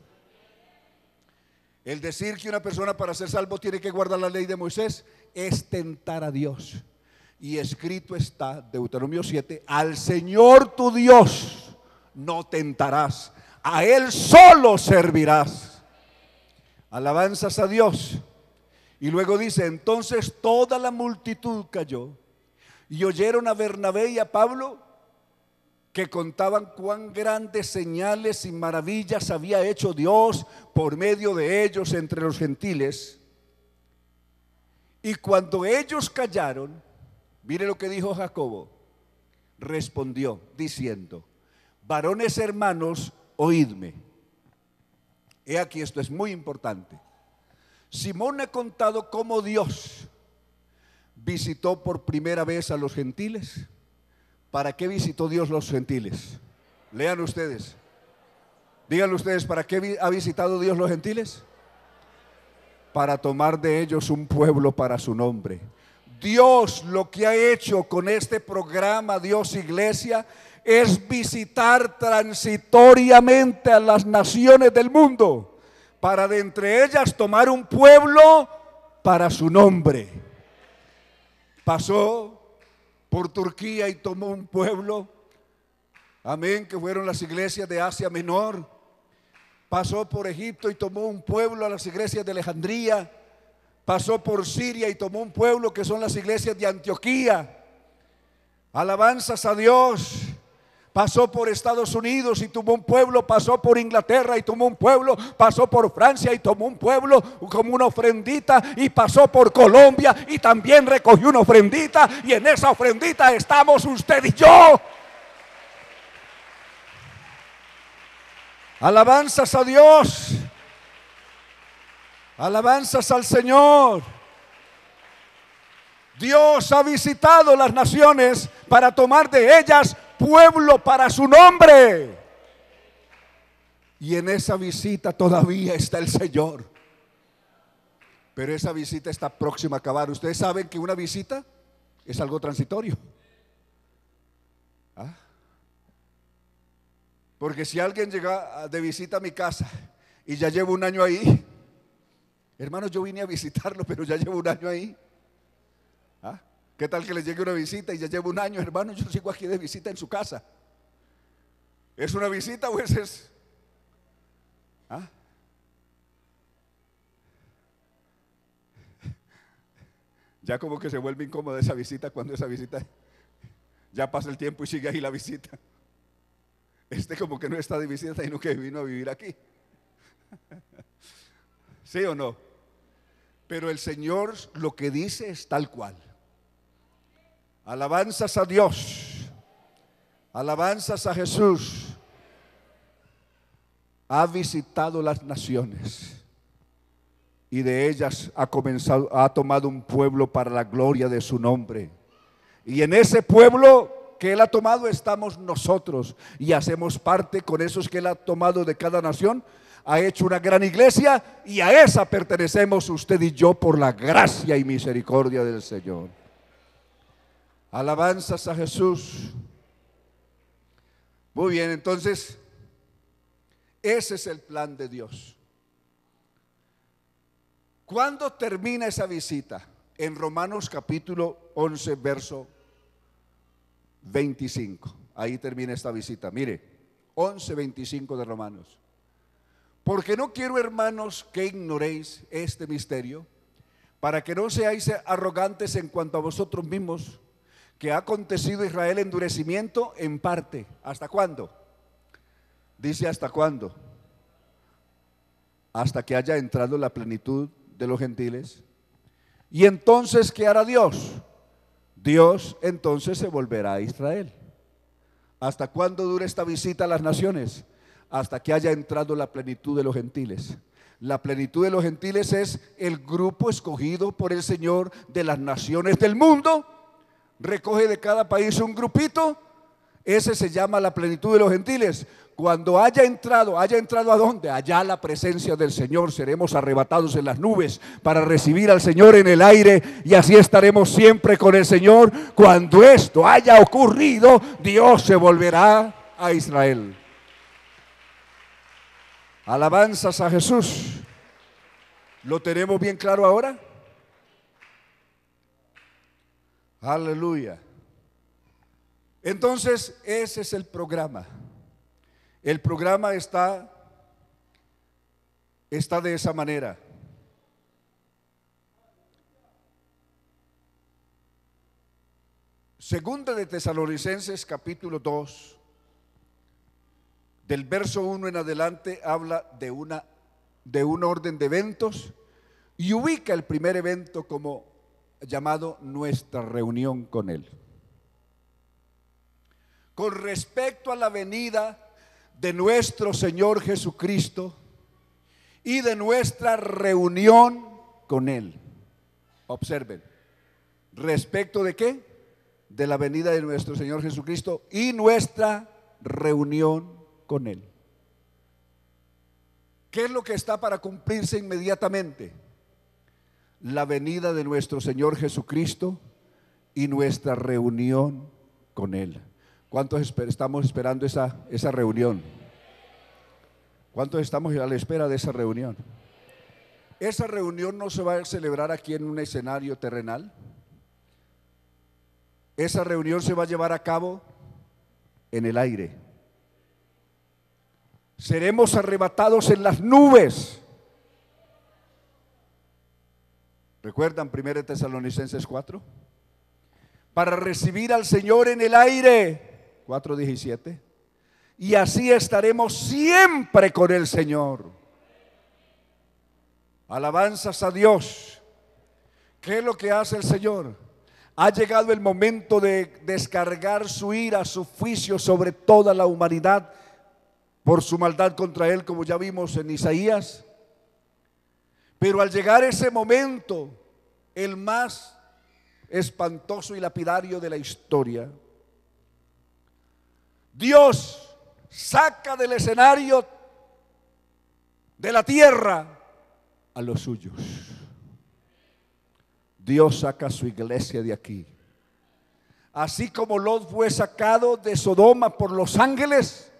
El decir que una persona para ser salvo tiene que guardar la ley de Moisés es tentar a Dios. Y escrito está, Deuteronomio 7, al Señor tu Dios no tentarás, a Él solo servirás. Alabanzas a Dios. Y luego dice, entonces toda la multitud cayó y oyeron a Bernabé y a Pablo que contaban cuán grandes señales y maravillas había hecho Dios por medio de ellos entre los gentiles. Y cuando ellos callaron, mire lo que dijo Jacobo, respondió diciendo, varones hermanos, oídme. He aquí, esto es muy importante. Simón ha contado cómo Dios visitó por primera vez a los gentiles. ¿Para qué visitó Dios los gentiles? Lean ustedes. Díganlo ustedes, ¿para qué ha visitado Dios los gentiles? Para tomar de ellos un pueblo para su nombre. Dios lo que ha hecho con este programa Dios Iglesia es visitar transitoriamente a las naciones del mundo para de entre ellas tomar un pueblo para su nombre. Pasó por Turquía y tomó un pueblo, amén, que fueron las iglesias de Asia Menor. Pasó por Egipto y tomó un pueblo, a las iglesias de Alejandría. Pasó por Siria y tomó un pueblo que son las iglesias de Antioquía. Alabanzas a Dios. Pasó por Estados Unidos y tomó un pueblo, pasó por Inglaterra y tomó un pueblo, pasó por Francia y tomó un pueblo como una ofrendita, y pasó por Colombia y también recogió una ofrendita, y en esa ofrendita estamos usted y yo. Alabanzas a Dios. Alabanzas al Señor. Dios ha visitado las naciones para tomar de ellas pueblo para su nombre. Y en esa visita todavía está el Señor. Pero esa visita está próxima a acabar. Ustedes saben que una visita es algo transitorio. ¿Ah? Porque si alguien llega de visita a mi casa y ya llevo un año ahí, hermanos, yo vine a visitarlo, pero ya llevo un año ahí. ¿Ah? ¿Qué tal que le llegue una visita y ya llevo un año, hermano? Yo sigo aquí de visita en su casa. ¿Es una visita o es? ¿Ah? Ya como que se vuelve incómoda esa visita cuando esa visita ya pasa el tiempo y sigue ahí la visita. Como que no está de visita, sino que vino a vivir aquí. ¿Sí o no? Pero el Señor lo que dice es tal cual. Alabanzas a Dios. Alabanzas a Jesús. Ha visitado las naciones y de ellas ha tomado un pueblo para la gloria de su nombre. Y en ese pueblo que Él ha tomado estamos nosotros, y hacemos parte con esos que Él ha tomado de cada nación. Ha hecho una gran iglesia y a esa pertenecemos usted y yo por la gracia y misericordia del Señor. Alabanzas a Jesús. Muy bien, entonces ese es el plan de Dios. ¿Cuándo termina esa visita? En Romanos capítulo 11, verso 25. Ahí termina esta visita. Mire, 11:25 de Romanos. Porque no quiero, hermanos, que ignoréis este misterio, para que no seáis arrogantes en cuanto a vosotros mismos, que ha acontecido Israel endurecimiento en parte. ¿Hasta cuándo? Dice, ¿hasta cuándo? Hasta que haya entrado la plenitud de los gentiles. Y entonces, ¿qué hará Dios? Dios entonces se volverá a Israel. ¿Hasta cuándo dura esta visita a las naciones? Hasta que haya entrado la plenitud de los gentiles. La plenitud de los gentiles es el grupo escogido por el Señor de las naciones del mundo. Recoge de cada país un grupito. Ese se llama la plenitud de los gentiles. Cuando haya entrado ¿a dónde? Allá la presencia del Señor. Seremos arrebatados en las nubes para recibir al Señor en el aire, y así estaremos siempre con el Señor. Cuando esto haya ocurrido, Dios se volverá a Israel. Alabanzas a Jesús. ¿Lo tenemos bien claro ahora? Aleluya. Entonces, ese es el programa. El programa está de esa manera. Segunda de Tesalonicenses capítulo 2, del verso 1 en adelante, habla de un orden de eventos y ubica el primer evento como llamado nuestra reunión con Él. Con respecto a la venida de nuestro Señor Jesucristo y de nuestra reunión con Él. Observen, ¿respecto de qué? De la venida de nuestro Señor Jesucristo y nuestra reunión con Él. ¿Qué es lo que está para cumplirse inmediatamente? La venida de nuestro Señor Jesucristo y nuestra reunión con Él. ¿Cuántos estamos esperando esa reunión? ¿Cuántos estamos a la espera de esa reunión? Esa reunión no se va a celebrar aquí en un escenario terrenal. Esa reunión se va a llevar a cabo en el aire. Seremos arrebatados en las nubes. ¿Recuerdan 1 Tesalonicenses 4? Para recibir al Señor en el aire, 4:17. Y así estaremos siempre con el Señor. Alabanzas a Dios. ¿Qué es lo que hace el Señor? Ha llegado el momento de descargar su ira, su juicio sobre toda la humanidad por su maldad contra Él, como ya vimos en Isaías. Pero al llegar ese momento, el más espantoso y lapidario de la historia, Dios saca del escenario de la tierra a los suyos. Dios saca a su iglesia de aquí. Así como Lot fue sacado de Sodoma por los ángeles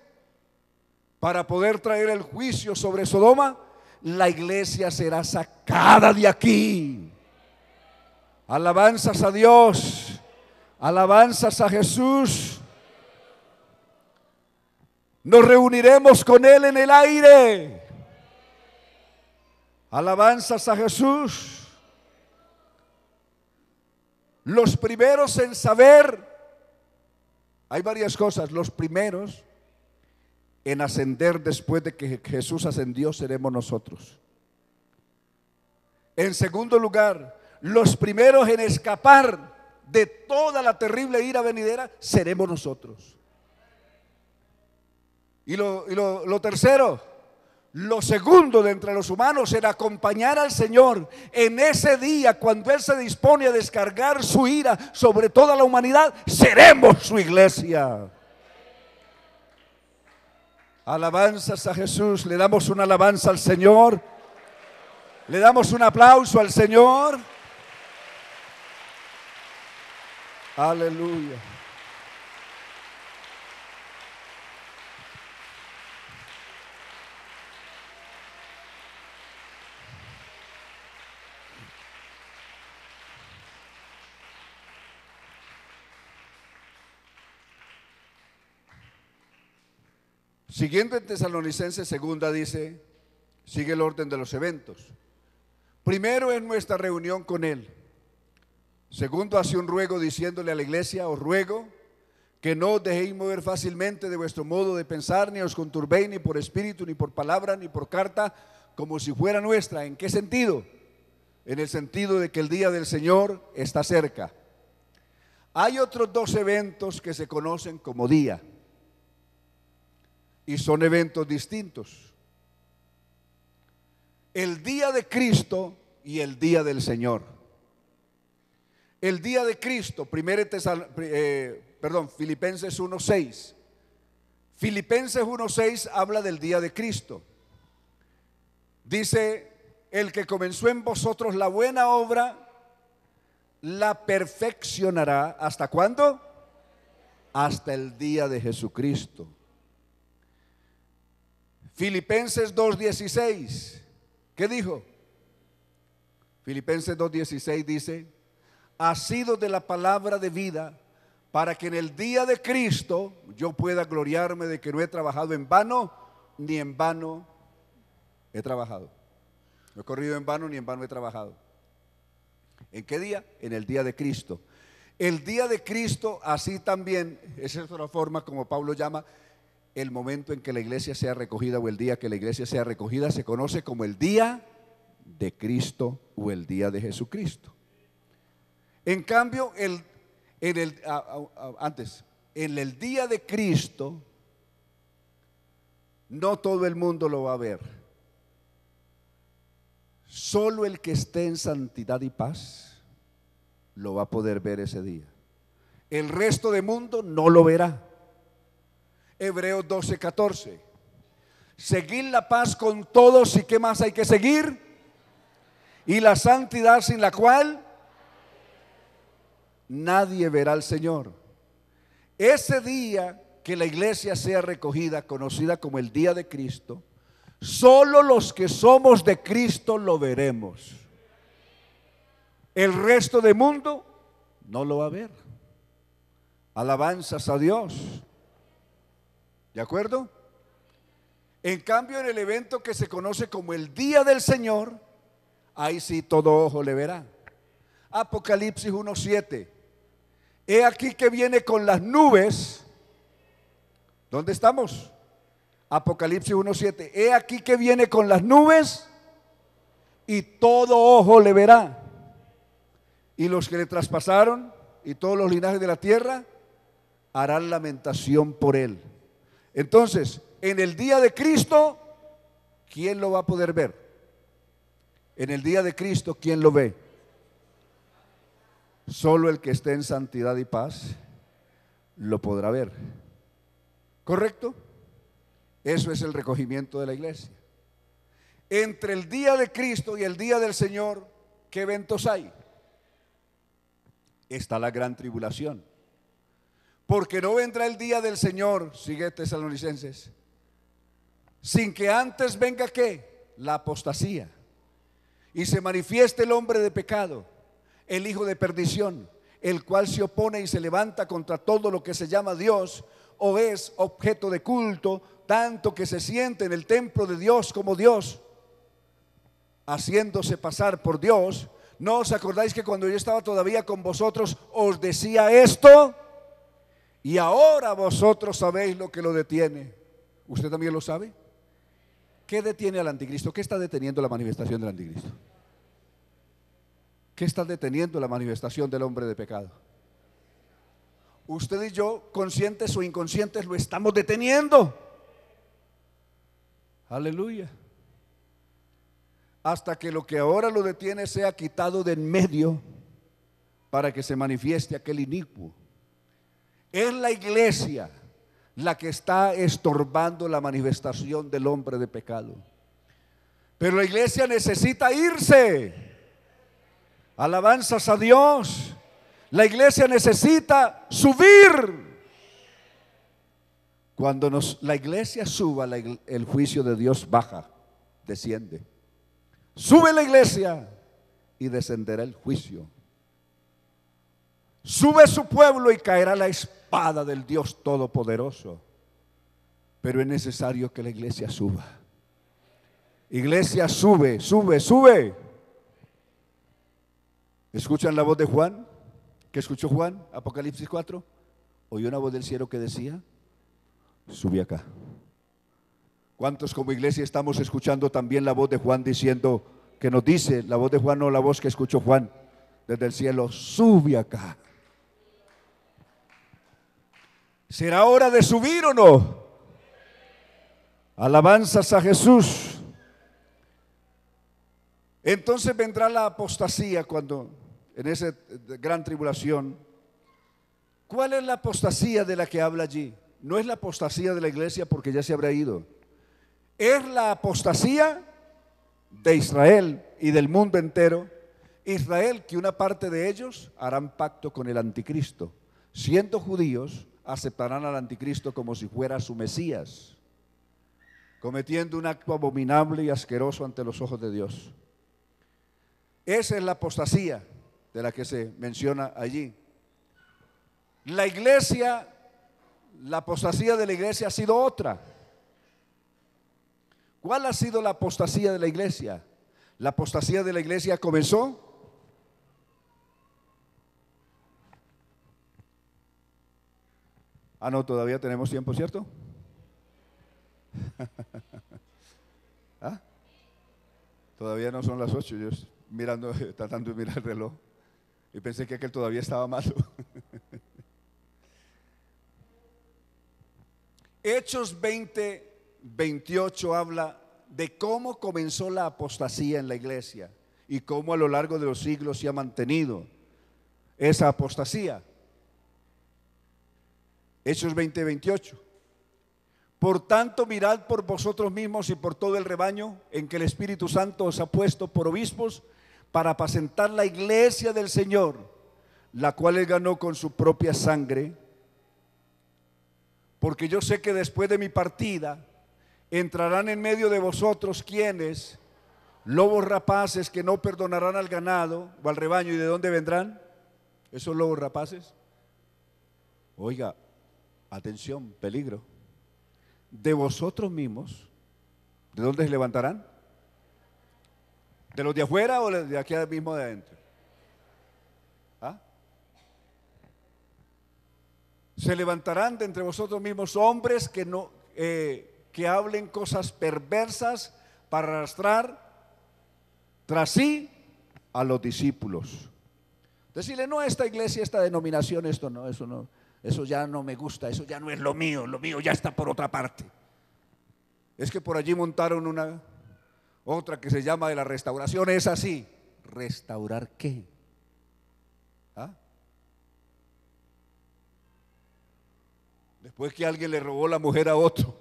para poder traer el juicio sobre Sodoma, la iglesia será sacada de aquí. Alabanzas a Dios, alabanzas a Jesús. Nos reuniremos con Él en el aire. Alabanzas a Jesús. Los primeros en saber, hay varias cosas. Los primeros en ascender después de que Jesús ascendió seremos nosotros. En segundo lugar, los primeros en escapar de toda la terrible ira venidera seremos nosotros. Y lo tercero, lo segundo de entre los humanos en acompañar al Señor en ese día cuando Él se dispone a descargar su ira sobre toda la humanidad, seremos su iglesia. Alabanzas a Jesús. Le damos una alabanza al Señor. Le damos un aplauso al Señor. Aleluya. Siguiendo en Tesalonicenses segunda dice, sigue el orden de los eventos. Primero es nuestra reunión con Él. Segundo, hace un ruego diciéndole a la iglesia: os ruego que no os dejéis mover fácilmente de vuestro modo de pensar, ni os conturbéis ni por espíritu, ni por palabra, ni por carta, como si fuera nuestra. ¿En qué sentido? En el sentido de que el día del Señor está cerca. Hay otros dos eventos que se conocen como día, y son eventos distintos: el día de Cristo y el día del Señor. El día de Cristo, Filipenses 1:6. Filipenses 1:6 habla del día de Cristo. Dice: el que comenzó en vosotros la buena obra, la perfeccionará. ¿Hasta cuándo? Hasta el día de Jesucristo. Filipenses 2:16. ¿Qué dijo? Filipenses 2:16 dice: asido de la palabra de vida, para que en el día de Cristo yo pueda gloriarme de que no he trabajado en vano, ni en vano he trabajado. No he corrido en vano, ni en vano he trabajado. ¿En qué día? En el día de Cristo. El día de Cristo, así también, esa es otra forma como Pablo llama el momento en que la iglesia sea recogida, o el día que la iglesia sea recogida, se conoce como el día de Cristo o el día de Jesucristo. En cambio, en el día de Cristo, no todo el mundo lo va a ver. Solo el que esté en santidad y paz lo va a poder ver ese día. El resto del mundo no lo verá. Hebreos 12:14. Seguid la paz con todos, y ¿qué más hay que seguir? Y la santidad, sin la cual nadie verá al Señor. Ese día que la iglesia sea recogida, conocida como el día de Cristo, solo los que somos de Cristo lo veremos. El resto del mundo no lo va a ver. Alabanzas a Dios. ¿De acuerdo? En cambio, en el evento que se conoce como el día del Señor, ahí sí todo ojo le verá. Apocalipsis 1:7. He aquí que viene con las nubes. ¿Dónde estamos? Apocalipsis 1:7. He aquí que viene con las nubes, y todo ojo le verá. Y los que le traspasaron y todos los linajes de la tierra harán lamentación por él. Entonces, en el día de Cristo, ¿quién lo va a poder ver? En el día de Cristo, ¿quién lo ve? Solo el que esté en santidad y paz lo podrá ver. ¿Correcto? Eso es el recogimiento de la iglesia. Entre el día de Cristo y el día del Señor, ¿qué eventos hay? Está la gran tribulación. Porque no vendrá el día del Señor, sigue Tesalonicenses, sin que antes venga ¿qué? La apostasía, y se manifieste el hombre de pecado, el hijo de perdición, el cual se opone y se levanta contra todo lo que se llama Dios o es objeto de culto, tanto que se siente en el templo de Dios como Dios, haciéndose pasar por Dios. ¿No os acordáis que cuando yo estaba todavía con vosotros os decía esto? Y ahora vosotros sabéis lo que lo detiene. ¿Usted también lo sabe? ¿Qué detiene al anticristo? ¿Qué está deteniendo la manifestación del anticristo? ¿Qué está deteniendo la manifestación del hombre de pecado? Usted y yo, conscientes o inconscientes, lo estamos deteniendo. Aleluya. Hasta que lo que ahora lo detiene sea quitado de en medio, para que se manifieste aquel inicuo. Es la iglesia la que está estorbando la manifestación del hombre de pecado. Pero la iglesia necesita irse. Alabanzas a Dios. La iglesia necesita subir. Cuando la iglesia suba, el juicio de Dios baja, desciende. Sube la iglesia y descenderá el juicio. Sube su pueblo y caerá la espada del Dios Todopoderoso. Pero es necesario que la iglesia suba. Iglesia, sube, sube, sube. ¿Escuchan la voz de Juan? ¿Qué escuchó Juan? Apocalipsis 4. Oyó una voz del cielo que decía: sube acá. ¿Cuántos como iglesia estamos escuchando también la voz de Juan diciendo, que nos dice, la voz de Juan, no la voz que escuchó Juan desde el cielo: sube acá? ¿Será hora de subir o no? Alabanzas a Jesús. Entonces vendrá la apostasía cuando, en esa gran tribulación. ¿Cuál es la apostasía de la que habla allí? No es la apostasía de la iglesia, porque ya se habrá ido. Es la apostasía de Israel y del mundo entero. Israel, que una parte de ellos harán pacto con el anticristo. Siendo judíos, aceptarán al anticristo como si fuera su Mesías, cometiendo un acto abominable y asqueroso ante los ojos de Dios. Esa es la apostasía de la que se menciona allí. La iglesia, la apostasía de la iglesia ha sido otra. ¿Cuál ha sido la apostasía de la iglesia? La apostasía de la iglesia comenzó no, todavía tenemos tiempo, ¿cierto? ¿Ah? Todavía no son las 8, yo mirando, tratando de mirar el reloj y pensé que aquel todavía estaba malo. Hechos 20:28 habla de cómo comenzó la apostasía en la iglesia y cómo a lo largo de los siglos se ha mantenido esa apostasía. Hechos 20:28. Por tanto, mirad por vosotros mismos y por todo el rebaño en que el Espíritu Santo os ha puesto por obispos para apacentar la iglesia del Señor, la cual él ganó con su propia sangre. Porque yo sé que después de mi partida entrarán en medio de vosotros quienes, lobos rapaces que no perdonarán al ganado o al rebaño. ¿Y de dónde vendrán esos lobos rapaces? Oiga, atención, peligro. De vosotros mismos. ¿De dónde se levantarán? ¿De los de afuera o de aquí mismo de adentro? ¿Ah? Se levantarán de entre vosotros mismos hombres que hablen cosas perversas para arrastrar tras sí a los discípulos. Decirle, no, esta iglesia, esta denominación, esto no, eso no, eso ya no me gusta, eso ya no es lo mío ya está por otra parte. Es que por allí montaron otra que se llama de la restauración, es así. ¿Restaurar qué? ¿Ah? Después que alguien le robó la mujer a otro,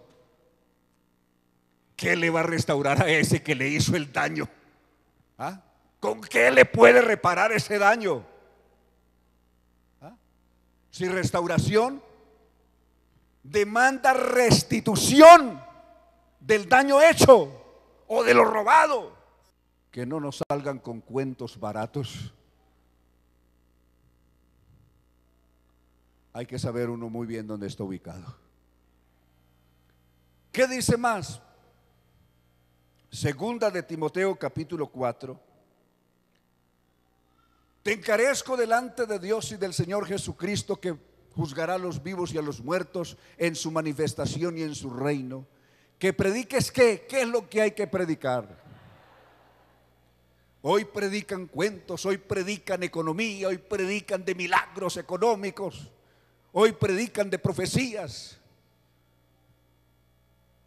¿qué le va a restaurar a ese que le hizo el daño? ¿Ah? ¿Con qué le puede reparar ese daño? ¿Ah? Si restauración demanda restitución del daño hecho o de lo robado. Que no nos salgan con cuentos baratos. Hay que saber uno muy bien dónde está ubicado. ¿Qué dice más? Segunda de Timoteo capítulo 4. Te encarezco delante de Dios y del Señor Jesucristo, que juzgará a los vivos y a los muertos en su manifestación y en su reino. Que prediques ¿qué? ¿Qué es lo que hay que predicar? Hoy predican cuentos, hoy predican economía, hoy predican de milagros económicos, hoy predican de profecías.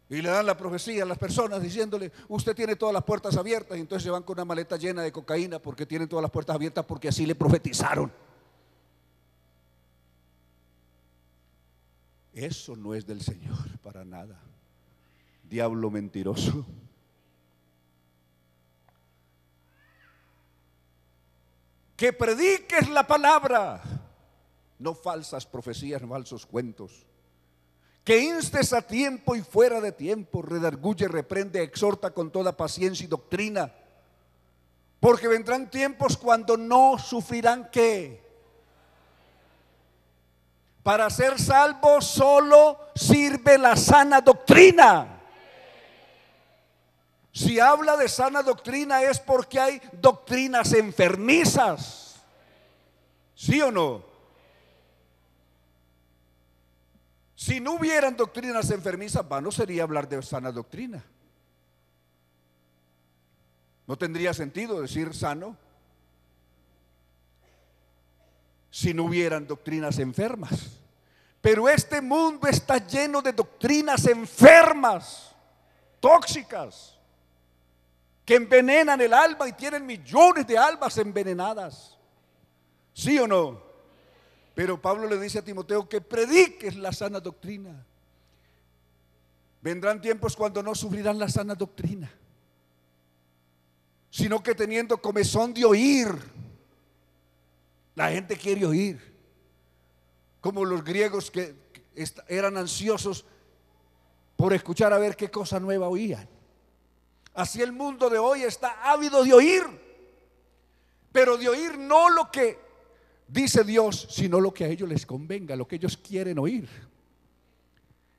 Y le dan la profecía a las personas diciéndole, usted tiene todas las puertas abiertas. Y entonces se van con una maleta llena de cocaína porque tienen todas las puertas abiertas, porque así le profetizaron. Eso no es del Señor para nada. Diablo mentiroso. Que prediques la palabra, no falsas profecías, no falsos cuentos. Que instes a tiempo y fuera de tiempo, redarguye, reprende, exhorta con toda paciencia y doctrina. Porque vendrán tiempos cuando no sufrirán ¿qué? Para ser salvos solo sirve la sana doctrina. Si habla de sana doctrina es porque hay doctrinas enfermizas. ¿Sí o no? Si no hubieran doctrinas enfermizas, vano sería hablar de sana doctrina. No tendría sentido decir sano si no hubieran doctrinas enfermas. Pero este mundo está lleno de doctrinas enfermas, tóxicas, que envenenan el alma y tienen millones de almas envenenadas. ¿Sí o no? Pero Pablo le dice a Timoteo que prediques la sana doctrina. Vendrán tiempos cuando no sufrirán la sana doctrina, sino que teniendo comezón de oír. La gente quiere oír, como los griegos que eran ansiosos por escuchar a ver qué cosa nueva oían. Así el mundo de hoy está ávido de oír, pero de oír no lo que dice Dios, sino lo que a ellos les convenga, lo que ellos quieren oír.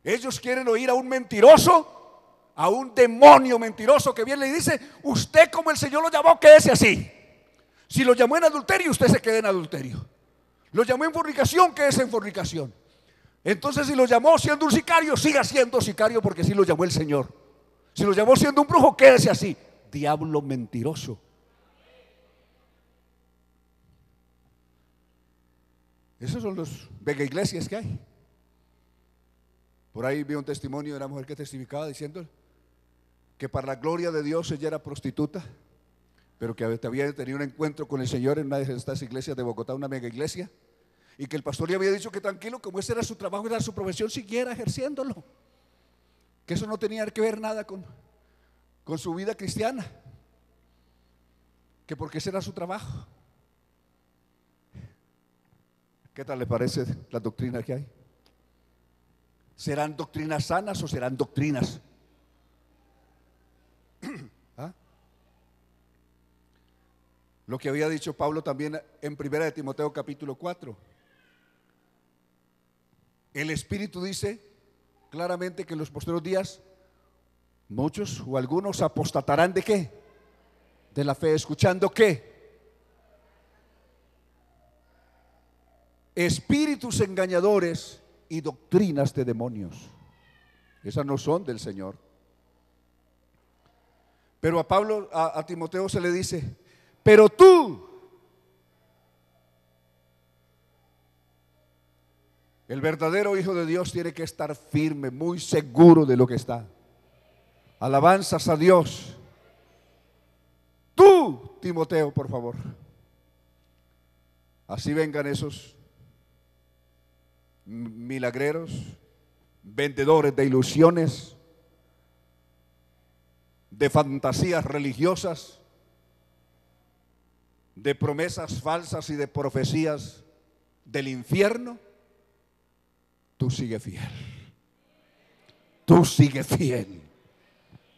Ellos quieren oír a un mentiroso, a un demonio mentiroso que viene y dice: usted, como el Señor lo llamó, quédese así. Si lo llamó en adulterio, usted se quede en adulterio. Lo llamó en fornicación, quédese en fornicación. Entonces, si lo llamó siendo un sicario, siga siendo sicario, porque si lo llamó el Señor. Si lo llamó siendo un brujo, quédese así. Diablo mentiroso. Esos son los mega iglesias que hay. Por ahí vi un testimonio de una mujer que testificaba diciendo que para la gloria de Dios ella era prostituta, pero que había tenido un encuentro con el Señor en una de estas iglesias de Bogotá, una mega iglesia, y que el pastor le había dicho que tranquilo, como ese era su trabajo, era su profesión, siguiera ejerciéndolo, que eso no tenía que ver nada con su vida cristiana, que porque ese era su trabajo. ¿Qué tal le parece la doctrina que hay? ¿Serán doctrinas sanas o serán doctrinas? ¿Ah? Lo que había dicho Pablo también en 1 de Timoteo capítulo 4. El Espíritu dice claramente que en los posteriores días muchos o algunos apostatarán ¿de qué? De la fe, escuchando ¿qué? Espíritus engañadores y doctrinas de demonios. Esas no son del Señor. Pero a Pablo, a Timoteo se le dice: pero tú, el verdadero hijo de Dios, tiene que estar firme, muy seguro de lo que está. Alabanzas a Dios. Tú, Timoteo, por favor. Así vengan esos milagreros, vendedores de ilusiones, de fantasías religiosas, de promesas falsas y de profecías del infierno. Tú sigue fiel. Tú sigue fiel.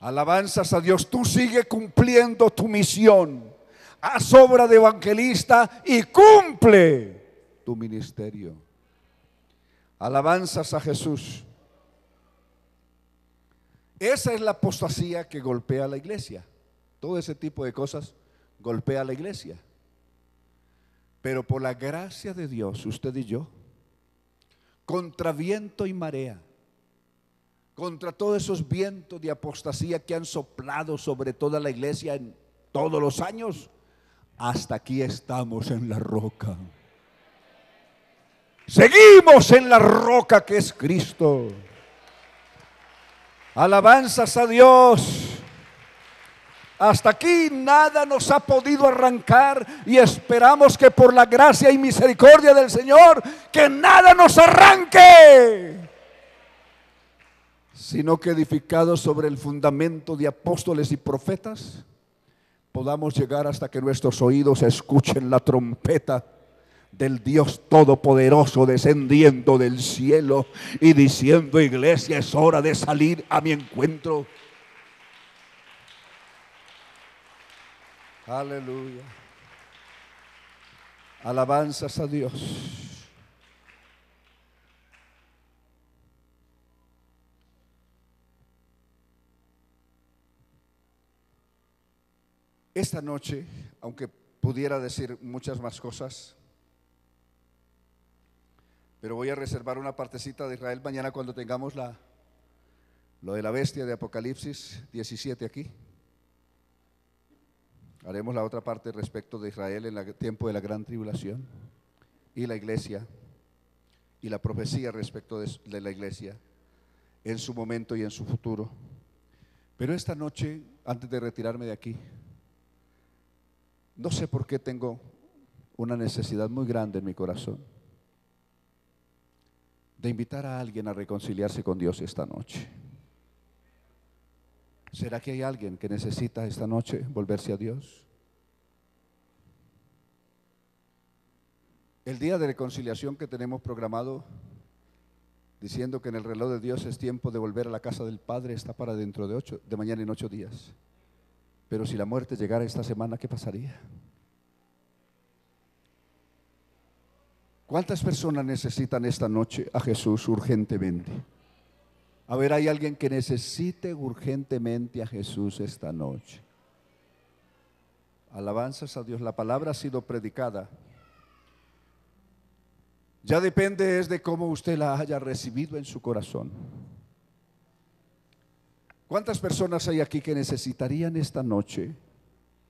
Alabanzas a Dios. Tú sigue cumpliendo tu misión. Haz obra de evangelista y cumple tu ministerio. Alabanzas a Jesús. Esa es la apostasía que golpea a la iglesia. Todo ese tipo de cosas golpea a la iglesia. Pero por la gracia de Dios, usted y yo, contra viento y marea, contra todos esos vientos de apostasía que han soplado sobre toda la iglesia en todos los años, hasta aquí estamos en la roca. Seguimos en la roca que es Cristo. Alabanzas a Dios. Hasta aquí nada nos ha podido arrancar y esperamos que por la gracia y misericordia del Señor, que nada nos arranque, sino que edificados sobre el fundamento de apóstoles y profetas, podamos llegar hasta que nuestros oídos escuchen la trompeta del Dios Todopoderoso descendiendo del cielo y diciendo: iglesia, es hora de salir a mi encuentro. Aleluya. Alabanzas a Dios. Esta noche, aunque pudiera decir muchas más cosas, pero voy a reservar una partecita de Israel mañana cuando tengamos lo de la bestia de Apocalipsis 17 aquí. Haremos la otra parte respecto de Israel en el tiempo de la gran tribulación y la iglesia y la profecía respecto de la iglesia en su momento y en su futuro. Pero esta noche, antes de retirarme de aquí, no sé por qué tengo una necesidad muy grande en mi corazón de invitar a alguien a reconciliarse con Dios esta noche. ¿Será que hay alguien que necesita esta noche volverse a Dios? El día de reconciliación que tenemos programado, diciendo que en el reloj de Dios es tiempo de volver a la casa del Padre, está para dentro de mañana en 8 días. Pero si la muerte llegara esta semana, ¿qué pasaría? ¿Cuántas personas necesitan esta noche a Jesús urgentemente? A ver, ¿hay alguien que necesite urgentemente a Jesús esta noche? Alabanzas a Dios, la palabra ha sido predicada. Ya depende es de cómo usted la haya recibido en su corazón. ¿Cuántas personas hay aquí que necesitarían esta noche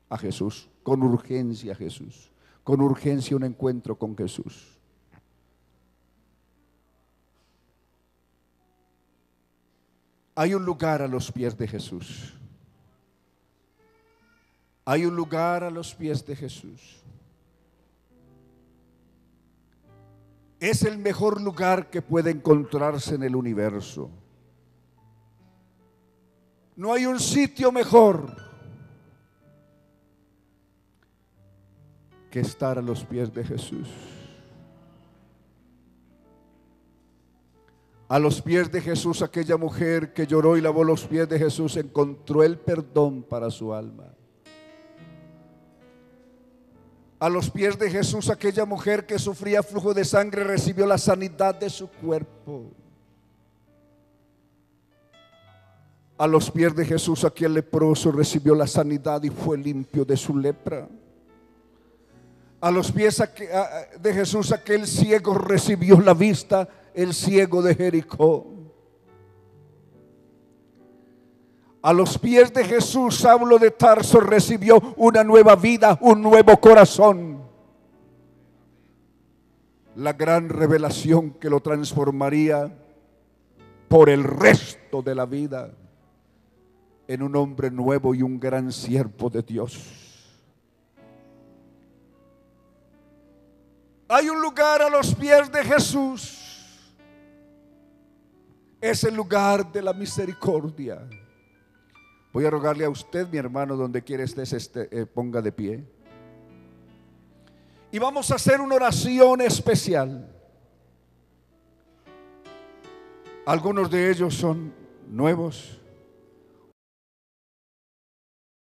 a Jesús? Con urgencia a Jesús, con urgencia un encuentro con Jesús. Hay un lugar a los pies de Jesús. Hay un lugar a los pies de Jesús. Es el mejor lugar que puede encontrarse en el universo. No hay un sitio mejor que estar a los pies de Jesús. A los pies de Jesús, aquella mujer que lloró y lavó los pies de Jesús encontró el perdón para su alma. A los pies de Jesús, aquella mujer que sufría flujo de sangre recibió la sanidad de su cuerpo. A los pies de Jesús, aquel leproso recibió la sanidad y fue limpio de su lepra. A los pies de Jesús, aquel ciego recibió la vista, el ciego de Jericó. A los pies de Jesús, Saulo de Tarso recibió una nueva vida, un nuevo corazón. La gran revelación que lo transformaría por el resto de la vida en un hombre nuevo y un gran siervo de Dios. Hay un lugar a los pies de Jesús. Es el lugar de la misericordia. Voy a rogarle a usted, mi hermano, donde quiera estés, ponga de pie. Y vamos a hacer una oración especial. Algunos de ellos son nuevos.